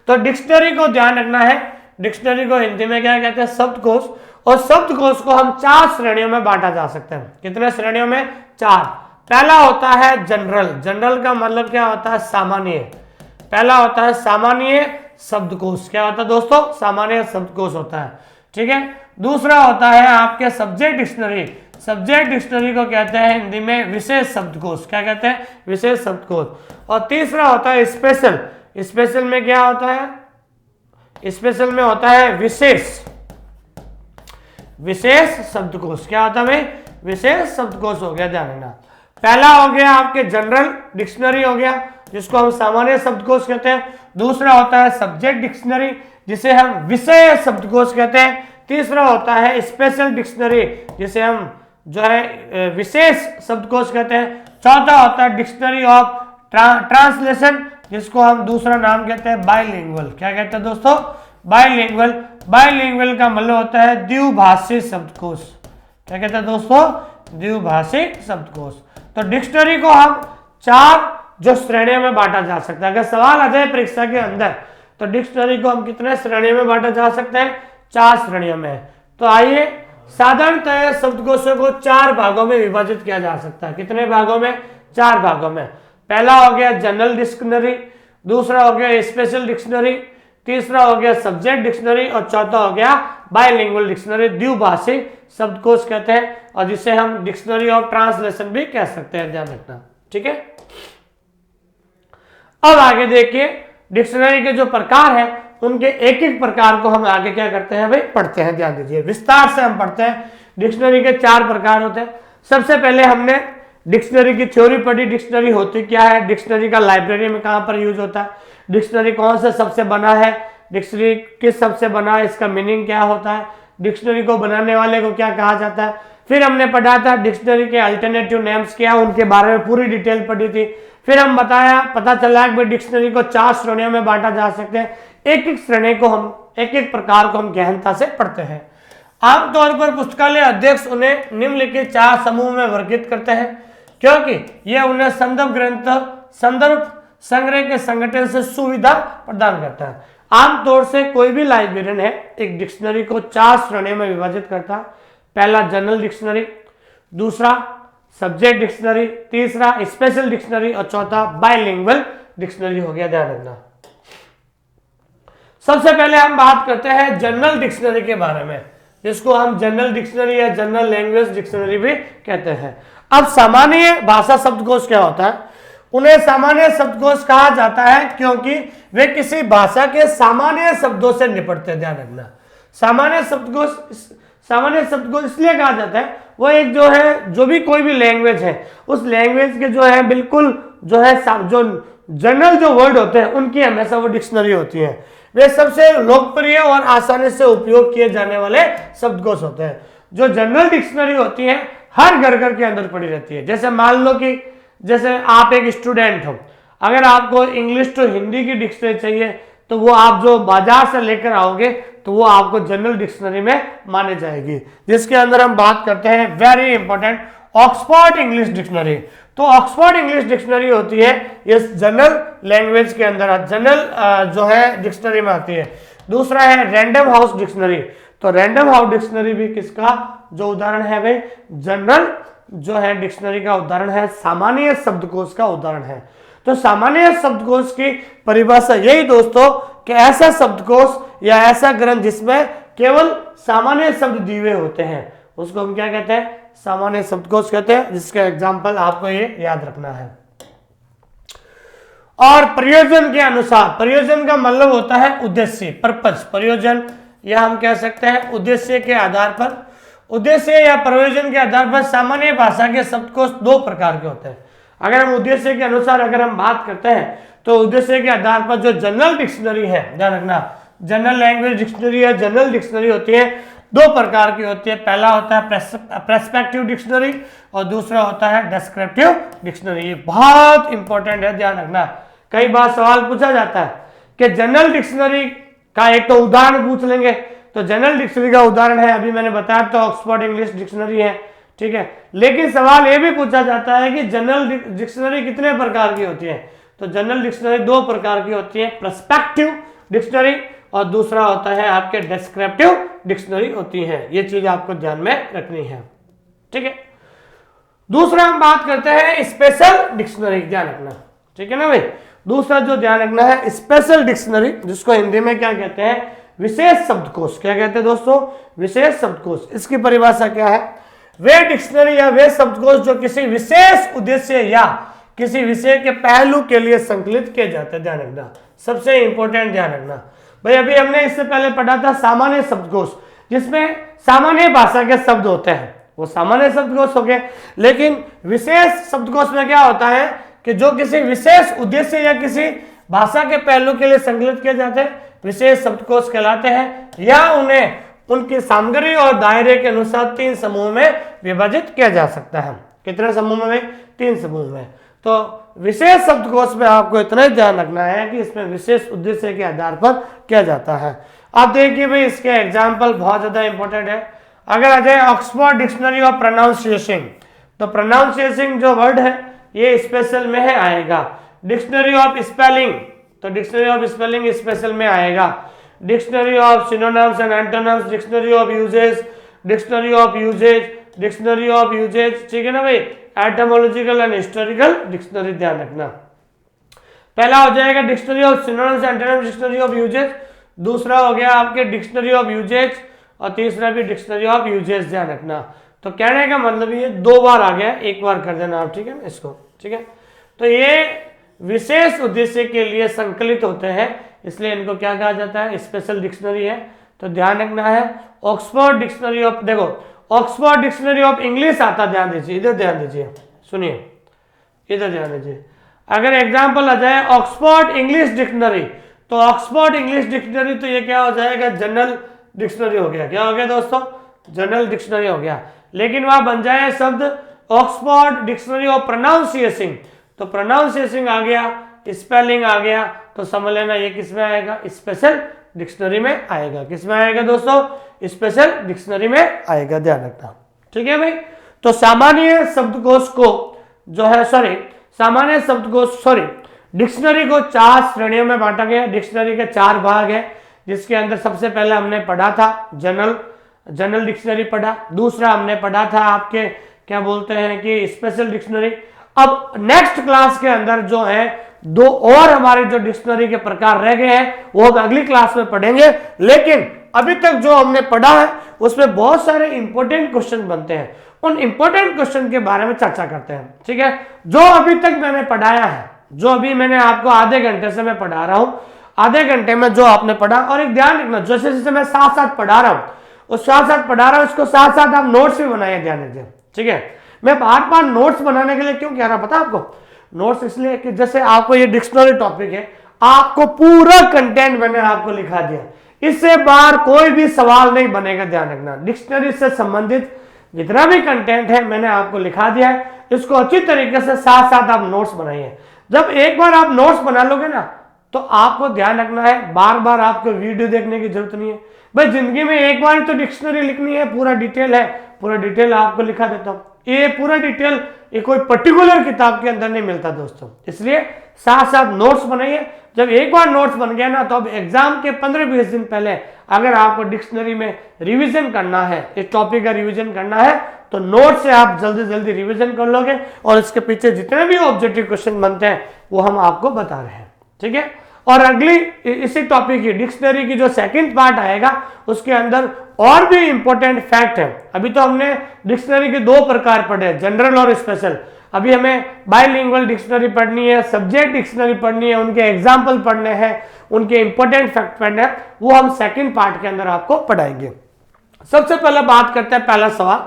तो डिक्शनरी को ध्यान रखना है, डिक्शनरी को हिंदी में क्या कहते हैं? शब्दकोश। और शब्दकोश को हम 4 श्रेणियों में बांटा जा सकते हैं। कितने श्रेणियों में? 4। पहला होता है जनरल। जनरल का मतलब क्या होता है? सामान्य। पहला होता है सामान्य शब्दकोश। क्या होता है दोस्तों? सामान्य शब्दकोश होता है। ठीक है। दूसरा होता है आपके सब्जेक्ट डिक्शनरी। सब्जेक्ट डिक्शनरी को कहते हैं हिंदी में विशेष शब्दकोश। क्या कहते हैं? विशेष शब्दकोश। और तीसरा होता है स्पेशल। स्पेशल में क्या होता है? स्पेशल में होता है विशेष शब्दकोश। क्या होता है भाई? विशेष शब्दकोश हो गया, ध्यान रखना। पहला हो गया आपके जनरल डिक्शनरी हो गया, जिसको हम सामान्य शब्दकोश कहते हैं। दूसरा होता है सब्जेक्ट डिक्शनरी, जिसे हम विशेष शब्दकोश कहते हैं। तीसरा होता है स्पेशल डिक्शनरी, जिसे हम जो है विशेष शब्दकोश कहते हैं। चौथा होता है डिक्शनरी ऑफ ट्रांसलेशन, जिसको हम दूसरा नाम कहते हैं बाइलिंगुअल। क्या कहते हैं दोस्तों? बाइलिंगुअल। बाइलिंगुअल का मतलब होता है द्विभाषी शब्दकोश। क्या कहते हैं दोस्तों? द्विभाषी शब्दकोश। तो डिक्शनरी को हम 4 जो श्रेणियों में बांटा जा सकता है। अगर सवाल आ जाए परीक्षा के अंदर तो डिक्शनरी को हम कितने श्रेणियों में बांटा जा सकते हैं? 4 श्रेणियों में। तो आइए, साधारणतः शब्दकोशों को 4 भागों में विभाजित किया जा सकता है। कितने भागों में? 4 भागों में। पहला हो गया जनरल डिक्शनरी, दूसरा हो गया स्पेशल डिक्शनरी, तीसरा हो गया सब्जेक्ट डिक्शनरी और चौथा हो गया बाइलिंगुअल डिक्शनरी। द्विभाषी शब्दकोश कहते हैं, और जिसे हम डिक्शनरी ऑफ ट्रांसलेशन भी कह सकते हैं, ध्यान रखना। ठीक है। अब आगे देखिए, डिक्शनरी के जो प्रकार हैं उनके एक एक प्रकार को हम आगे क्या करते हैं भाई? पढ़ते हैं। ध्यान दीजिए, विस्तार से हम पढ़ते हैं। डिक्शनरी के 4 प्रकार होते हैं। सबसे पहले हमने डिक्शनरी की थ्योरी पढ़ी। डिक्शनरी होती क्या है? डिक्शनरी का लाइब्रेरी में कहां पर यूज होता है? डिक्शनरी कौन से शब्द से बना है? डिक्शनरी किस शब्द से बना है? इसका मीनिंग क्या होता है? डिक्शनरी को बनाने वाले को क्या कहा जाता है? फिर हमने पढ़ा था डिक्शनरी के अल्टरनेटिव नेम्स क्या, उनके बारे में पूरी डिटेल पढ़ी थी। फिर हम पता चला कि डिक्शनरी को 4 श्रेणियों में बांटा जा सकते हैं। एक एक श्रेणी को हम, एक एक प्रकार को हम गहनता से पढ़ते हैं। आमतौर पर पुस्तकालय अध्यक्ष उन्हें निम्नलिखित 4 समूह में वर्गीकृत करते हैं, क्योंकि यह उन्हें संदर्भ संग्रह के संगठन से सुविधा प्रदान करता है। आमतौर से कोई भी लाइब्रेरियन है एक डिक्शनरी को 4 श्रेणियों में विभाजित करता है। पहला जनरल डिक्शनरी, दूसरा सब्जेक्ट डिक्शनरी, तीसरा स्पेशल डिक्शनरी और चौथा बाइलिंगुअल डिक्शनरी हो गया, ध्यान रखना। सबसे पहले हम बात करते हैं जनरल डिक्शनरी के बारे में, जिसको हम जनरल डिक्शनरी या जनरल लैंग्वेज डिक्शनरी भी कहते हैं। अब सामान्य भाषा शब्दकोश क्या होता है? उन्हें सामान्य शब्दकोश कहा जाता है क्योंकि वे किसी भाषा के सामान्य शब्दों से निपटते हैं, ध्यान रखना। सामान्य शब्दकोश इसलिए कहा जाता है, वो एक जो है, जो भी कोई भी लैंग्वेज है, उस लैंग्वेज के जो है बिल्कुल जो है जो जनरल जो वर्ड होते हैं उनकी हमेशा वो डिक्शनरी होती है। वे सबसे लोकप्रिय और आसानी से उपयोग किए जाने वाले शब्दकोश होते हैं। जो जनरल डिक्शनरी होती है हर घर के अंदर पड़ी रहती है। जैसे मान लो कि जैसे आप एक स्टूडेंट हो, अगर आपको इंग्लिश टू हिंदी की डिक्शनरी चाहिए तो वो आप जो बाजार से लेकर आओगे तो वो आपको जनरल डिक्शनरी में माने जाएगी, जिसके अंदर हम बात करते हैं very important Oxford English dictionary. तो ऑक्सफोर्ड इंग्लिश डिक्शनरी होती है इस जनरल लैंग्वेज के अंदर, जनरल जो है डिक्शनरी में आती है। दूसरा है रैंडम हाउस डिक्शनरी। तो रैंडम हाउस डिक्शनरी भी किसका जो उदाहरण है भाई? जनरल जो है डिक्शनरी का उदाहरण है, सामान्य शब्दकोश का उदाहरण है। तो सामान्य शब्दकोश की परिभाषा यही दोस्तों कि ऐसा शब्दकोश या ऐसा ग्रंथ जिसमें केवल सामान्य शब्द दिए हुए होते हैं, उसको हम क्या कहते हैं? सामान्य शब्दकोश कहते हैं, जिसका एग्जाम्पल आपको ये याद रखना है। और प्रयोजन के अनुसार, प्रयोजन का मतलब होता है उद्देश्य, पर्पज। प्रयोजन या हम कह सकते हैं उद्देश्य के आधार पर, उद्देश्य या प्रयोजन के आधार पर सामान्य भाषा के शब्दकोश 2 प्रकार के होते हैं। अगर हम उद्देश्य के अनुसार अगर हम बात करते हैं तो उद्देश्य के आधार पर जो जनरल डिक्शनरी है, ध्यान रखना, जनरल लैंग्वेज डिक्शनरी या जनरल डिक्शनरी होती है 2 प्रकार की होती है। पहला होता है प्रेस्पेक्टिव डिक्शनरी और दूसरा होता है डिस्क्रिप्टिव डिक्शनरी। ये बहुत इंपॉर्टेंट है, ध्यान रखना। कई बार सवाल पूछा जाता है कि जनरल डिक्शनरी का एक तो उदाहरण पूछ लेंगे, तो जनरल डिक्शनरी का उदाहरण है अभी मैंने बताया तो ऑक्सफोर्ड इंग्लिश डिक्शनरी है, ठीक है। लेकिन सवाल ये भी पूछा जाता है कि जनरल डिक्शनरी कितने प्रकार की होती है? तो जनरल डिक्शनरी 2 प्रकार की होती है, पर्सपेक्टिव डिक्शनरी और दूसरा होता है आपके डिस्क्रिप्टिव डिक्शनरी होती है। ये चीज आपको ध्यान में रखनी है, ठीक है। दूसरा हम बात करते हैं स्पेशल डिक्शनरी, ध्यान रखना, ठीक है ना भाई। दूसरा जो ध्यान रखना है स्पेशल डिक्शनरी, जिसको हिंदी में क्या कहते हैं, विशेष शब्दकोश। क्या कहते हैं दोस्तों, विशेष शब्दकोश। इसकी परिभाषा क्या है, वे डिक्शनरी या वे शब्दकोश जो किसी विशेष उद्देश्य या किसी विषय के पहलू के लिए संकलित किए जाते हैं। ध्यान रखना, सबसे इंपॉर्टेंट ध्यान रखना भाई। अभी हमने इससे पहले पढ़ा था सामान्य शब्दकोश, जिसमें सामान्य भाषा के शब्द होते हैं, वो सामान्य शब्दकोश हो गए। लेकिन विशेष शब्दकोश में क्या होता है कि जो किसी विशेष उद्देश्य या किसी भाषा के पहलू के लिए संकलित किए जाते हैं, विशेष शब्दकोश कहलाते हैं, या उन्हें उनकी सामग्री और दायरे के अनुसार 3 समूह में विभाजित किया जा सकता है। कितने समूह में? 3 समूह में। तो विशेष शब्दकोश में आपको इतना ही ध्यान रखना है कि इसमें विशेष उद्देश्य के आधार पर किया जाता है। आप देखिए भाई, इसके एग्जाम्पल बहुत ज्यादा इंपॉर्टेंट है। अगर आ जाए ऑक्सफोर्ड डिक्शनरी ऑफ प्रोनाउंसिएशन, तो प्रोनाउंसिएशन जो वर्ड है ये स्पेशल में है आएगा। डिक्शनरी ऑफ स्पेलिंग, तो डिक्शनरी ऑफ स्पेलिंग स्पेशल में आएगा। Dictionary of synonyms and antonyms, dictionary of usage, dictionary of usage, dictionary of usage, ठीक है ना भाई। एटमोलॉजिकल एंड हिस्टोरिकल डिक्शनरी, ध्यान रखना। पहला हो जाएगा dictionary of synonyms and antonyms, dictionary of usage. दूसरा हो गया आपके डिक्शनरी ऑफ यूजेज, और तीसरा भी डिक्शनरी ऑफ यूजेज, ध्यान रखना। तो कहने का मतलब ये 2 बार आ गया, 1 बार कर देना आप, ठीक है ना इसको, ठीक है। तो ये विशेष उद्देश्य के लिए संकलित होते हैं, इसलिए इनको क्या कहा जाता है, स्पेशल डिक्शनरी है। तो ध्यान रखना है। ऑक्सफोर्ड डिक्शनरी ऑफ, देखो ऑक्सफोर्ड डिक्शनरी ऑफ इंग्लिश आता, ध्यान दीजिए, इधर ध्यान दीजिए, सुनिए, इधर ध्यान दीजिए। अगर एग्जाम्पल आ जाए ऑक्सफोर्ड इंग्लिश डिक्शनरी, तो ऑक्सफोर्ड इंग्लिश डिक्शनरी, तो ये क्या हो जाएगा, जनरल डिक्शनरी हो गया। क्या हो गया दोस्तों, जनरल डिक्शनरी हो गया। लेकिन वहां बन जाए शब्द ऑक्सफोर्ड डिक्शनरी ऑफ प्रोनाउंसिएशन, तो प्रोनाउंसिएशन आ गया, स्पेलिंग आ गया, तो समझ लेना ये किसमें आएगा, स्पेशल डिक्शनरी में आएगा। किसमें आएगा दोस्तों, स्पेशल डिक्शनरी में आएगा, ध्यान रखना, ठीक है भाई। तो सामान्य शब्दकोश को जो है, सामान्य शब्दकोश डिक्शनरी को 4 श्रेणियों में बांटा गया। डिक्शनरी के 4 भाग है, जिसके अंदर सबसे पहले हमने पढ़ा था जनरल डिक्शनरी पढ़ा। दूसरा हमने पढ़ा था आपके क्या बोलते हैं कि स्पेशल डिक्शनरी। अब नेक्स्ट क्लास के अंदर जो है 2 और हमारे जो डिक्शनरी के प्रकार रह गए हैं, वो हम अगली क्लास में पढ़ेंगे। लेकिन अभी तक जो हमने पढ़ा है उसमें बहुत सारे इंपॉर्टेंट क्वेश्चन बनते हैं, उन इंपॉर्टेंट क्वेश्चन के बारे में चर्चा करते हैं, ठीक है। जो अभी तक मैंने पढ़ाया है, जो अभी मैंने आपको आधे घंटे से मैं पढ़ा रहा हूं, आधे घंटे में जो आपने पढ़ा, और एक ध्यान रखना, जैसे जैसे मैं साथ साथ पढ़ा रहा हूं, उस साथ पढ़ा रहा हूं, इसको साथ साथ आप नोट्स भी बनाए, ध्यान रखिए, ठीक है। मैं बार बार नोट्स बनाने के लिए क्यों कह रहा हूं पता आपको, नोट्स इसलिए कि जैसे आपको ये डिक्शनरी टॉपिक है, आपको पूरा कंटेंट मैंने आपको लिखा दिया, इससे बाहर कोई भी सवाल नहीं बनेगा, ध्यान रखना। डिक्शनरी से संबंधित जितना भी कंटेंट है मैंने आपको लिखा दिया है, इसको अच्छी तरीके से साथ साथ आप नोट्स बनाइए। जब एक बार आप नोट्स बना लोगे ना, तो आपको ध्यान रखना है, बार बार आपको वीडियो देखने की जरूरत नहीं है भाई। जिंदगी में एक बार तो डिक्शनरी लिखनी है, पूरा डिटेल है, पूरा डिटेल आपको लिखा देता हूं। ये पूरा डिटेल ये कोई पर्टिकुलर किताब के अंदर नहीं मिलता दोस्तों, इसलिए साथ साथ नोट्स बनाइए। जब एक बार नोट्स बन गया ना, तो अब एग्जाम के 15-20 दिन पहले अगर आपको डिक्शनरी में रिवीजन करना है, इस टॉपिक का रिवीजन करना है, तो नोट से आप जल्दी जल्दी रिवीजन कर लोगे, और इसके पीछे जितने भी ऑब्जेक्टिव क्वेश्चन बनते हैं वो हम आपको बता रहे हैं, ठीक है। और अगली इसी टॉपिक की डिक्शनरी की जो सेकंड पार्ट आएगा, उसके अंदर और भी इंपॉर्टेंट फैक्ट है। अभी तो हमने डिक्शनरी के 2 प्रकार पढ़े, जनरल और स्पेशल। अभी हमें बाइलिंगुअल डिक्शनरी पढ़नी है, सब्जेक्ट डिक्शनरी पढ़नी है, उनके एग्जाम्पल पढ़ने हैं, उनके इंपॉर्टेंट फैक्ट पढ़ने हैं, वो हम सेकंड पार्ट के अंदर आपको पढ़ाएंगे। सबसे पहले बात करते हैं पहला सवाल।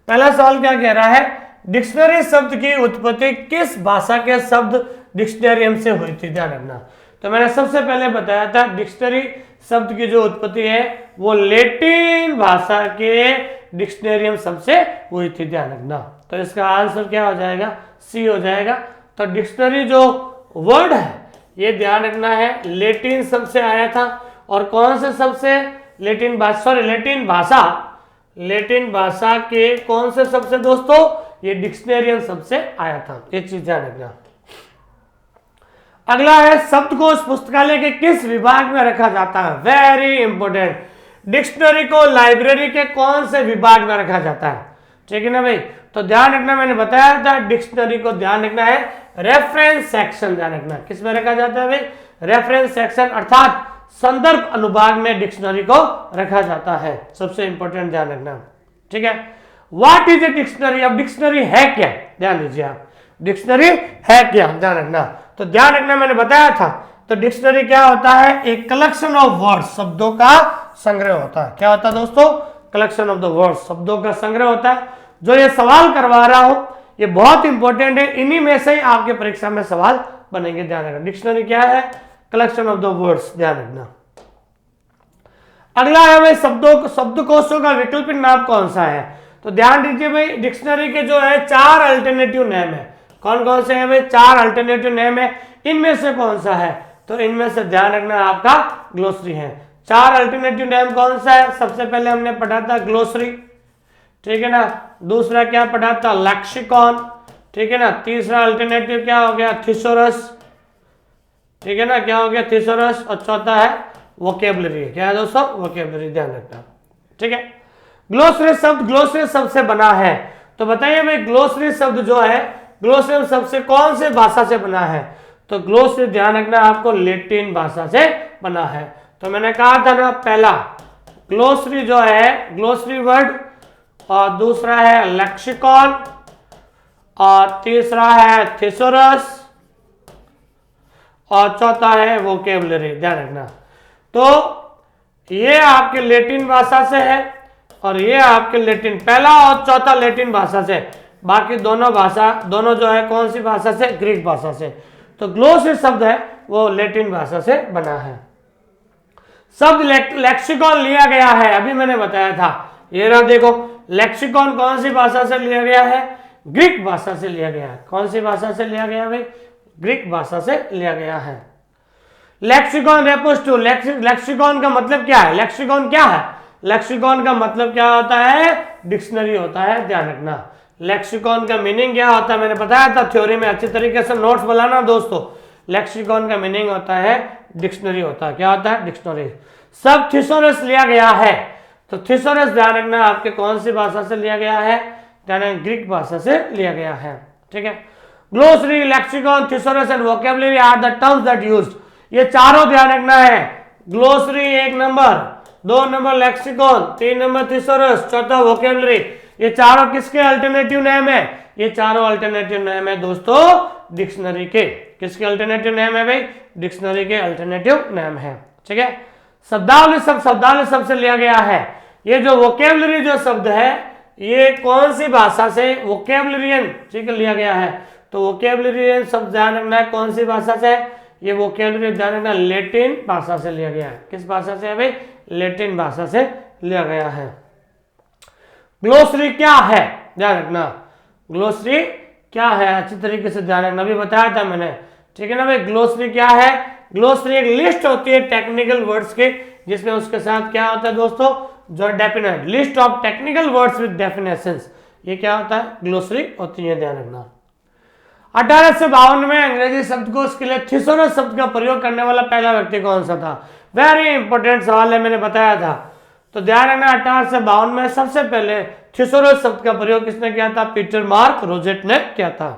पहला सवाल क्या कह रहा है, डिक्शनरी शब्द की उत्पत्ति किस भाषा के शब्द डिक्शनरियम से हुई थी, ध्यान रखना। तो मैंने सबसे पहले बताया था डिक्शनरी शब्द की जो उत्पत्ति है वो लैटिन भाषा के डिक्शनरियम शब्द से हुई थी, ध्यान रखना। तो इसका आंसर क्या हो जाएगा, सी हो जाएगा। तो डिक्शनरी जो वर्ड है ये ध्यान रखना है लैटिन शब्द से आया था। और कौन से शब्द से, लैटिन भाषा के कौन से शब्द से दोस्तों, ये डिक्शनरियम शब्द से आया था, ये चीज ध्यान रखना। अगला है शब्दकोश पुस्तकालय के किस विभाग में रखा जाता है, वेरी इंपॉर्टेंट। डिक्शनरी को लाइब्रेरी के कौन से विभाग में रखा जाता है, ठीक है ना भाई। तो ध्यान रखना, मैंने बताया था डिक्शनरी को ध्यान रखना है रेफरेंस सेक्शन, ध्यान रखना किस में रखा जाता है भाई, रेफरेंस सेक्शन अर्थात संदर्भ अनुभाग में डिक्शनरी को रखा जाता है। सबसे इंपॉर्टेंट ध्यान रखना, ठीक है। व्हाट इज ए डिक्शनरी, अब डिक्शनरी है क्या, ध्यान दीजिए आप, डिक्शनरी है क्या, ध्यान रखना। तो ध्यान रखना मैंने बताया था, तो डिक्शनरी क्या होता है, एक कलेक्शन ऑफ वर्ड्स, शब्दों का संग्रह होता है। क्या होता है दोस्तों, कलेक्शन ऑफ द वर्ड्स, शब्दों का संग्रह होता है। जो ये सवाल करवा रहा हूं ये बहुत इंपॉर्टेंट है, इन्हीं में से ही आपके परीक्षा में सवाल बनेंगे, ध्यान रखना। डिक्शनरी क्या है, कलेक्शन ऑफ द वर्ड्स, ध्यान रखना। अगला है भाई शब्दकोशों का वैकल्पिक नाम कौन सा है, तो ध्यान दीजिए भाई, डिक्शनरी के जो है 4 अल्टरनेटिव नेम है। कौन कौन से हैं भाई, 4 अल्टरनेटिव नेम है। इनमें से कौन सा है, तो इनमें से ध्यान रखना आपका ग्लोसरी है। 4 अल्टरनेटिव नेम कौन सा है, सबसे पहले हमने पढ़ा था ग्लोसरी, ठीक है ना। दूसरा क्या पढ़ा था, लेक्सिकॉन, ठीक है ना। तीसरा अल्टरनेटिव क्या हो गया, थिसोरस, ठीक है ना, क्या हो गया, थिसोरस। और चौथा है वोकेबलरी, क्या है दोस्तों, वोकेबलरी, ध्यान रखना, ठीक है। ग्लोसरी शब्द से बना है, तो बताइए भाई ग्लोसरी शब्द जो है, ग्लोसरी शब्द से कौन से भाषा से बना है, तो ग्लोसरी ध्यान रखना आपको लैटिन भाषा से बना है। तो मैंने कहा था ना, पहला ग्लोसरी जो है ग्लोसरी वर्ड, और दूसरा है लेक्सिकॉन, और तीसरा है थिसोरस, और चौथा है वोकेबलरी, ध्यान रखना। तो ये आपके लैटिन भाषा से है, और ये आपके लैटिन, पहला और चौथा लैटिन भाषा से, बाकी दोनों जो है कौन सी भाषा से, ग्रीक भाषा से। तो ग्लोसरी शब्द है वो लैटिन भाषा से बना है। शब्द लेक्सिकॉन लिया गया है, अभी मैंने बताया था, ये रहा देखो, लेक्सिकॉन कौन सी भाषा से लिया गया है, ग्रीक भाषा से लिया गया है। कौन सी भाषा से लिया गया भाई, ग्रीक भाषा से लिया गया है। लेक्सिकॉन रेफर्स टू, लेक्सिकॉन का मतलब क्या है, लेक्सिकॉन क्या है, लेक्सिकॉन का मतलब क्या होता है, डिक्शनरी होता है, ध्यान रखना। लेक्सिकॉन का मीनिंग क्या होता है, मैंने बताया था थ्योरी में, अच्छी तरीके से नोट्स बनाना दोस्तों। लेक्सिकॉन का मीनिंग होता है डिक्शनरी होता है, क्या होता है, डिक्शनरी। सब थिसोरस लिया गया है, तो थिसोरस ध्यान रखना आपके कौन सी भाषा से लिया गया है, ध्यान रखना ग्रीक भाषा से लिया गया है, ठीक है। Glossary, lexicon, thesaurus and vocabulary are the terms that used, ये चारों ध्यान रखना है। Glossary 1 number, 2 number lexicon, 3 number thesaurus, चौथा वोकेबलरी, ये चारों किसके अल्टरनेटिव नेम है, ये चारों अल्टरनेटिव नेम है दोस्तों डिक्शनरी के। किसके अल्टरनेटिव नेम है भाई, डिक्शनरी के अल्टरनेटिव नेम है, ठीक है। शब्दावली शब्द से लिया गया है। ये जो वोकेबलरी जो शब्द है ये कौन सी भाषा से, वोकेबलरियन, ठीक है, लिया गया है। तो वोकेबलरियन शब्द ध्यान रखना है कौन सी भाषा से, ये वोकेबलरी ध्यान रखना लैटिन भाषा से लिया गया है। किस भाषा से है भाई, लैटिन भाषा से लिया गया है। ग्लोसरी क्या है, ध्यान रखना, ग्लोसरी क्या है, अच्छी तरीके से ध्यान रखना, अभी बताया था मैंने, ठीक है ना भाई। ग्लोसरी क्या है, ग्लोसरी एक लिस्ट होती है टेक्निकल वर्ड्स की, जिसमें उसके साथ क्या होता है दोस्तों, जो definite, list of technical words with definitions, ये क्या होता है, ग्लोसरी होती है, ध्यान रखना। 1852 में अंग्रेजी शब्दकोश के लिए थिसोरस शब्द का प्रयोग करने वाला पहला व्यक्ति कौन सा था, वेरी इंपॉर्टेंट सवाल है, मैंने बताया था। तो ध्यान रखना 1852 में सबसे पहले थिसोरस शब्द का प्रयोग किसने किया था, पीटर मार्क रोजेट ने किया था।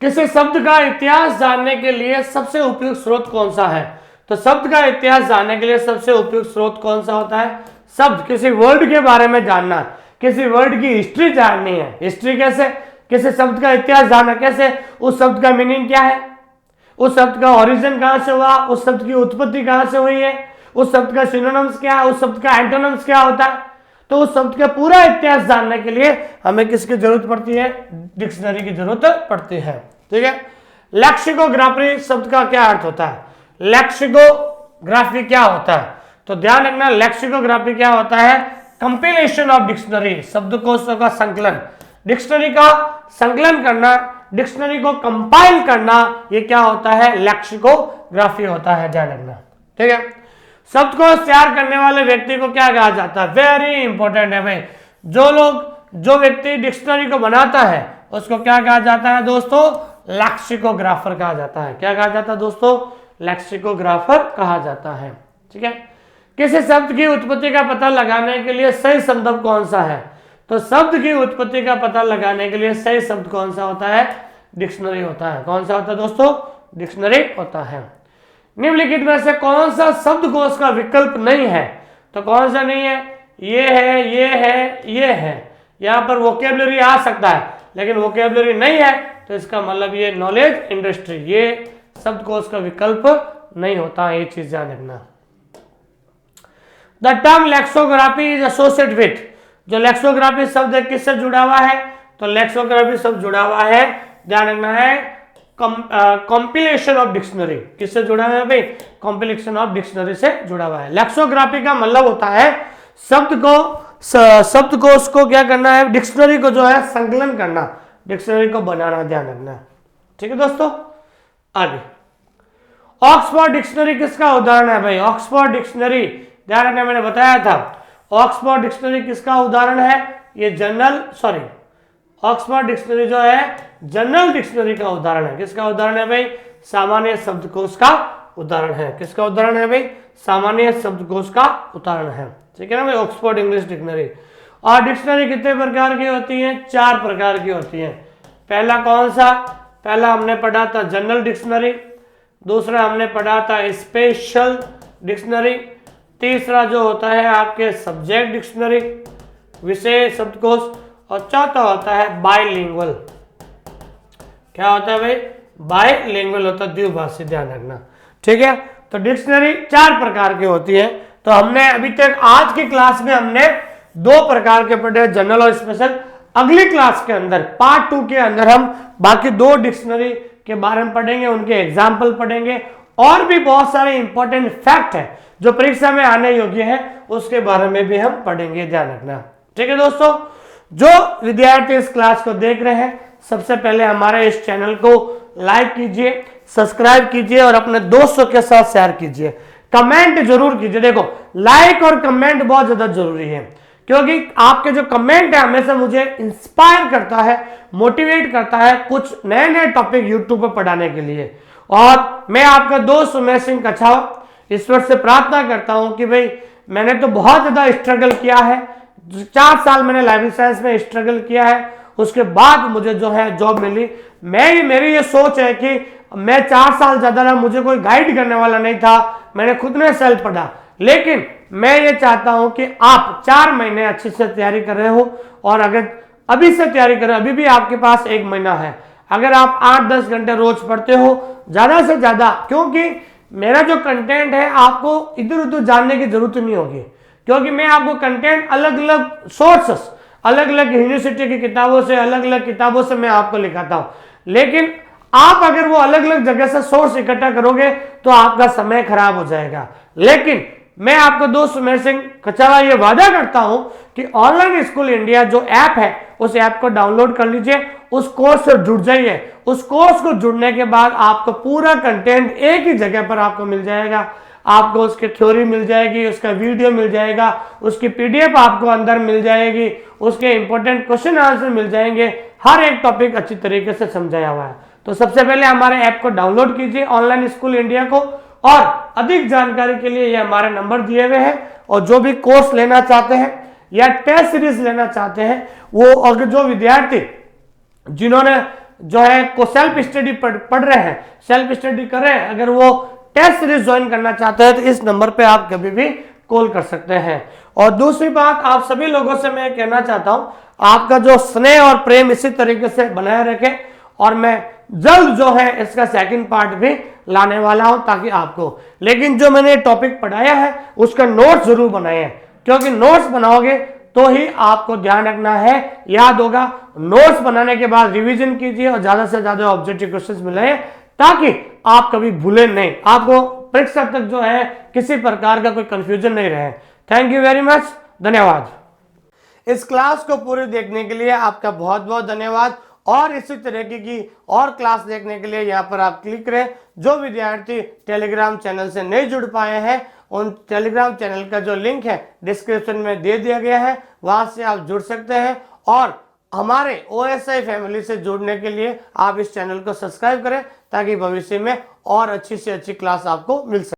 किसी शब्द का इतिहास जानने के लिए सबसे उपयुक्त स्रोत कौन सा है, तो शब्द का इतिहास जानने के लिए सबसे उपयुक्त स्रोत कौन सा होता है, शब्द, किसी वर्ड के बारे में जानना, किसी वर्ड की हिस्ट्री जाननी है, हिस्ट्री कैसे, किसी शब्द का इतिहास जानना कैसे, उस शब्द का मीनिंग क्या है, उस शब्द का ओरिजिन कहां से हुआ, उस शब्द की उत्पत्ति कहां से हुई है, उस शब्द का सिनोनिम्स क्या है, उस शब्द का एंटोनिम्स क्या होता है। तो उस शब्द का पूरा इतिहास जानने के लिए हमें किसकी जरूरत पड़ती है, डिक्शनरी की जरूरत पड़ती है, ठीक है। लेक्सिकोग्राफी शब्द का क्या अर्थ होता है, लेक्सिकोग्राफी क्या होता है, तो ध्यान रखना लेक्सिकोग्राफी क्या होता है, कंपिलेशन ऑफ डिक्शनरी, शब्दकोशों का संकलन, डिक्शनरी का संकलन करना, डिक्शनरी को कंपाइल करना, ये क्या होता है, लेक्सिकोग्राफी होता है, ध्यान रखना, ठीक है। शब्द को तैयार करने वाले व्यक्ति को क्या कहा जाता है, वेरी इंपॉर्टेंट है भाई, जो व्यक्ति डिक्शनरी को बनाता है उसको क्या कहा जाता है दोस्तों, लेक्सिकोग्राफर कहा जाता है। क्या कहा जाता है दोस्तों, लेक्सिकोग्राफर कहा जाता है, ठीक है। किसी शब्द की उत्पत्ति का पता लगाने के लिए सही संदर्भ कौन सा है, तो शब्द की उत्पत्ति का पता लगाने के लिए सही शब्द कौन सा होता है, डिक्शनरी होता है। कौन सा होता है दोस्तों? डिक्शनरी होता है। निम्नलिखित में से कौन सा शब्दकोश का विकल्प नहीं है? तो कौन सा नहीं है? ये है, ये है, ये है। यहाँ पर वोकेबलरी आ सकता है लेकिन वोकेबलरी नहीं है, तो इसका मतलब ये नॉलेज इंडस्ट्री, ये शब्दकोश का विकल्प नहीं होता, ये चीज ध्यान रखना। The term lexicography is associated with, जो लेक्सोग्राफी शब्द है किससे जुड़ा हुआ है? तो लेक्सोग्राफी शब्द जुड़ा हुआ है, ध्यान रखना है, कॉम्पिलेशन ऑफ डिक्शनरी। किससे जुड़ा हुआ है भाई? कॉम्पिलेशन ऑफ डिक्शनरी से जुड़ा हुआ है। लेक्सोग्राफी का मतलब होता है शब्दकोश को क्या करना है? डिक्शनरी को जो है संकलन करना, डिक्शनरी को बनाना, ध्यान रखना। ठीक है दोस्तों, आगे ऑक्सफोर्ड डिक्शनरी किसका उदाहरण है भाई? ऑक्सफोर्ड डिक्शनरी, ध्यान रखना, मैंने बताया था ऑक्सफोर्ड डिक्शनरी किसका उदाहरण है? ये ऑक्सफोर्ड डिक्शनरी जो है जनरल डिक्शनरी का उदाहरण है। किसका उदाहरण है भाई? सामान्य शब्दकोश का उदाहरण है। किसका उदाहरण है भाई? सामान्य शब्दकोश का उदाहरण है। ठीक है ना भाई, ऑक्सफोर्ड इंग्लिश डिक्शनरी। और डिक्शनरी कितने प्रकार की होती है? 4 प्रकार की होती है। पहला कौन सा? पहला हमने पढ़ा था जनरल डिक्शनरी, दूसरा हमने पढ़ा था स्पेशल डिक्शनरी, तीसरा जो होता है आपके सब्जेक्ट डिक्शनरी, विषय शब्दकोश, और चौथा होता है बाइलिंगुअल। क्या होता है भाई? बाइलिंगुअल होता है, द्विभाषी, ध्यान रखना। ठीक है, तो डिक्शनरी 4 प्रकार की होती है। तो हमने अभी तक आज की क्लास में हमने 2 प्रकार के पढ़े, जनरल और स्पेशल। अगली क्लास के अंदर पार्ट 2 के अंदर हम बाकी 2 डिक्शनरी के बारे में पढ़ेंगे, उनके एग्जाम्पल पढ़ेंगे, और भी बहुत सारे इंपॉर्टेंट फैक्ट है जो परीक्षा में आने योग्य है, उसके बारे में भी हम पढ़ेंगे, ध्यान रखना। ठीक है दोस्तों, जो विद्यार्थी इस क्लास को देख रहे हैं, सबसे पहले हमारे इस चैनल को लाइक कीजिए, सब्सक्राइब कीजिए और अपने दोस्तों के साथ शेयर कीजिए, कमेंट जरूर कीजिए। देखो, लाइक और कमेंट बहुत ज्यादा जरूरी है, क्योंकि आपके जो कमेंट है हमेशा मुझे इंस्पायर करता है, मोटिवेट करता है कुछ नए नए टॉपिक यूट्यूब पर पढ़ाने के लिए। और मैं आपका दोस्त उमेश सिंह कछावा ईश्वर से प्रार्थना करता हूं कि भाई मैंने तो बहुत ज्यादा स्ट्रगल किया है, 4 साल मैंने लाइब्रेरी साइंस में स्ट्रगल किया है, उसके बाद मुझे जो है जॉब मिली। मेरी ये सोच है कि मैं 4 साल ज्यादा रहा, मुझे कोई गाइड करने वाला नहीं था, मैंने खुद ने सेल्फ पढ़ा। लेकिन मैं ये चाहता हूं कि आप 4 महीने अच्छे से तैयारी कर रहे हो, और अगर अभी से तैयारी कर रहे हो, अभी भी आपके पास 1 महीना है, अगर आप 8-10 घंटे रोज पढ़ते हो ज्यादा से ज्यादा, क्योंकि मेरा जो कंटेंट है आपको इधर उधर जानने की जरूरत नहीं होगी, क्योंकि मैं आपको कंटेंट अलग अलग सोर्सेस, अलग अलग यूनिवर्सिटी की किताबों से, अलग अलग किताबों से मैं आपको लिखाता हूं। लेकिन आप अगर वो अलग अलग जगह से सोर्स इकट्ठा करोगे तो आपका समय खराब हो जाएगा। लेकिन मैं आपको दोस्त उमेश सिंह कछावा ये वादा करता हूं कि ऑनलाइन स्कूल इंडिया जो ऐप है, उस ऐप को डाउनलोड कर लीजिए, उस कोर्स से जुड़ जाइए। उस कोर्स को जुड़ने के बाद आपको पूरा कंटेंट एक ही जगह पर आपको मिल जाएगा। आपको उसकी थ्योरी मिल जाएगी, उसका वीडियो मिल जाएगा, उसकी पीडीएफ आपको अंदर मिल जाएगी, उसके इंपॉर्टेंट क्वेश्चन आंसर मिल जाएंगे, हर एक टॉपिक अच्छी तरीके से समझाया हुआ है। तो सबसे पहले हमारे ऐप को डाउनलोड कीजिए, ऑनलाइन स्कूल इंडिया को, और अधिक जानकारी के लिए ये हमारे नंबर दिए हुए हैं। और जो भी कोर्स लेना चाहते हैं या टेस्ट सीरीज लेना चाहते हैं, वो अगर जो विद्यार्थी जिन्होंने जो है को सेल्फ स्टडी पढ़ रहे हैं, सेल्फ स्टडी कर रहे हैं, अगर वो टेस्ट सीरीज ज्वाइन करना चाहते हैं तो इस नंबर पे आप कभी भी कॉल कर सकते हैं। और दूसरी बात, आप सभी लोगों से मैं कहना चाहता हूं, आपका जो स्नेह और प्रेम इसी तरीके से बनाए रखें, और मैं जल्द जो है इसका सेकंड पार्ट भी लाने वाला हूं, ताकि आपको, लेकिन जो मैंने टॉपिक पढ़ाया है उसका नोट्स जरूर बनाए, क्योंकि नोट्स बनाओगे तो ही आपको ध्यान रखना है, याद होगा। नोट्स बनाने के बाद रिवीजन कीजिए और ज्यादा से ज्यादा ऑब्जेक्टिव क्वेश्चंस मिलाएं, ताकि आप कभी भूले नहीं, आपको परीक्षा तक जो है किसी प्रकार का कोई कंफ्यूजन नहीं रहे। थैंक यू वेरी मच, धन्यवाद। इस क्लास को पूरी देखने के लिए आपका बहुत बहुत धन्यवाद, और इसी तरीके की और क्लास देखने के लिए यहाँ पर आप क्लिक करें। जो विद्यार्थी टेलीग्राम चैनल से नहीं जुड़ पाए हैं, उन टेलीग्राम चैनल का जो लिंक है डिस्क्रिप्शन में दे दिया गया है, वहां से आप जुड़ सकते हैं। और हमारे OSI फैमिली से जुड़ने के लिए आप इस चैनल को सब्सक्राइब करें, ताकि भविष्य में और अच्छी से अच्छी क्लास आपको मिल सके।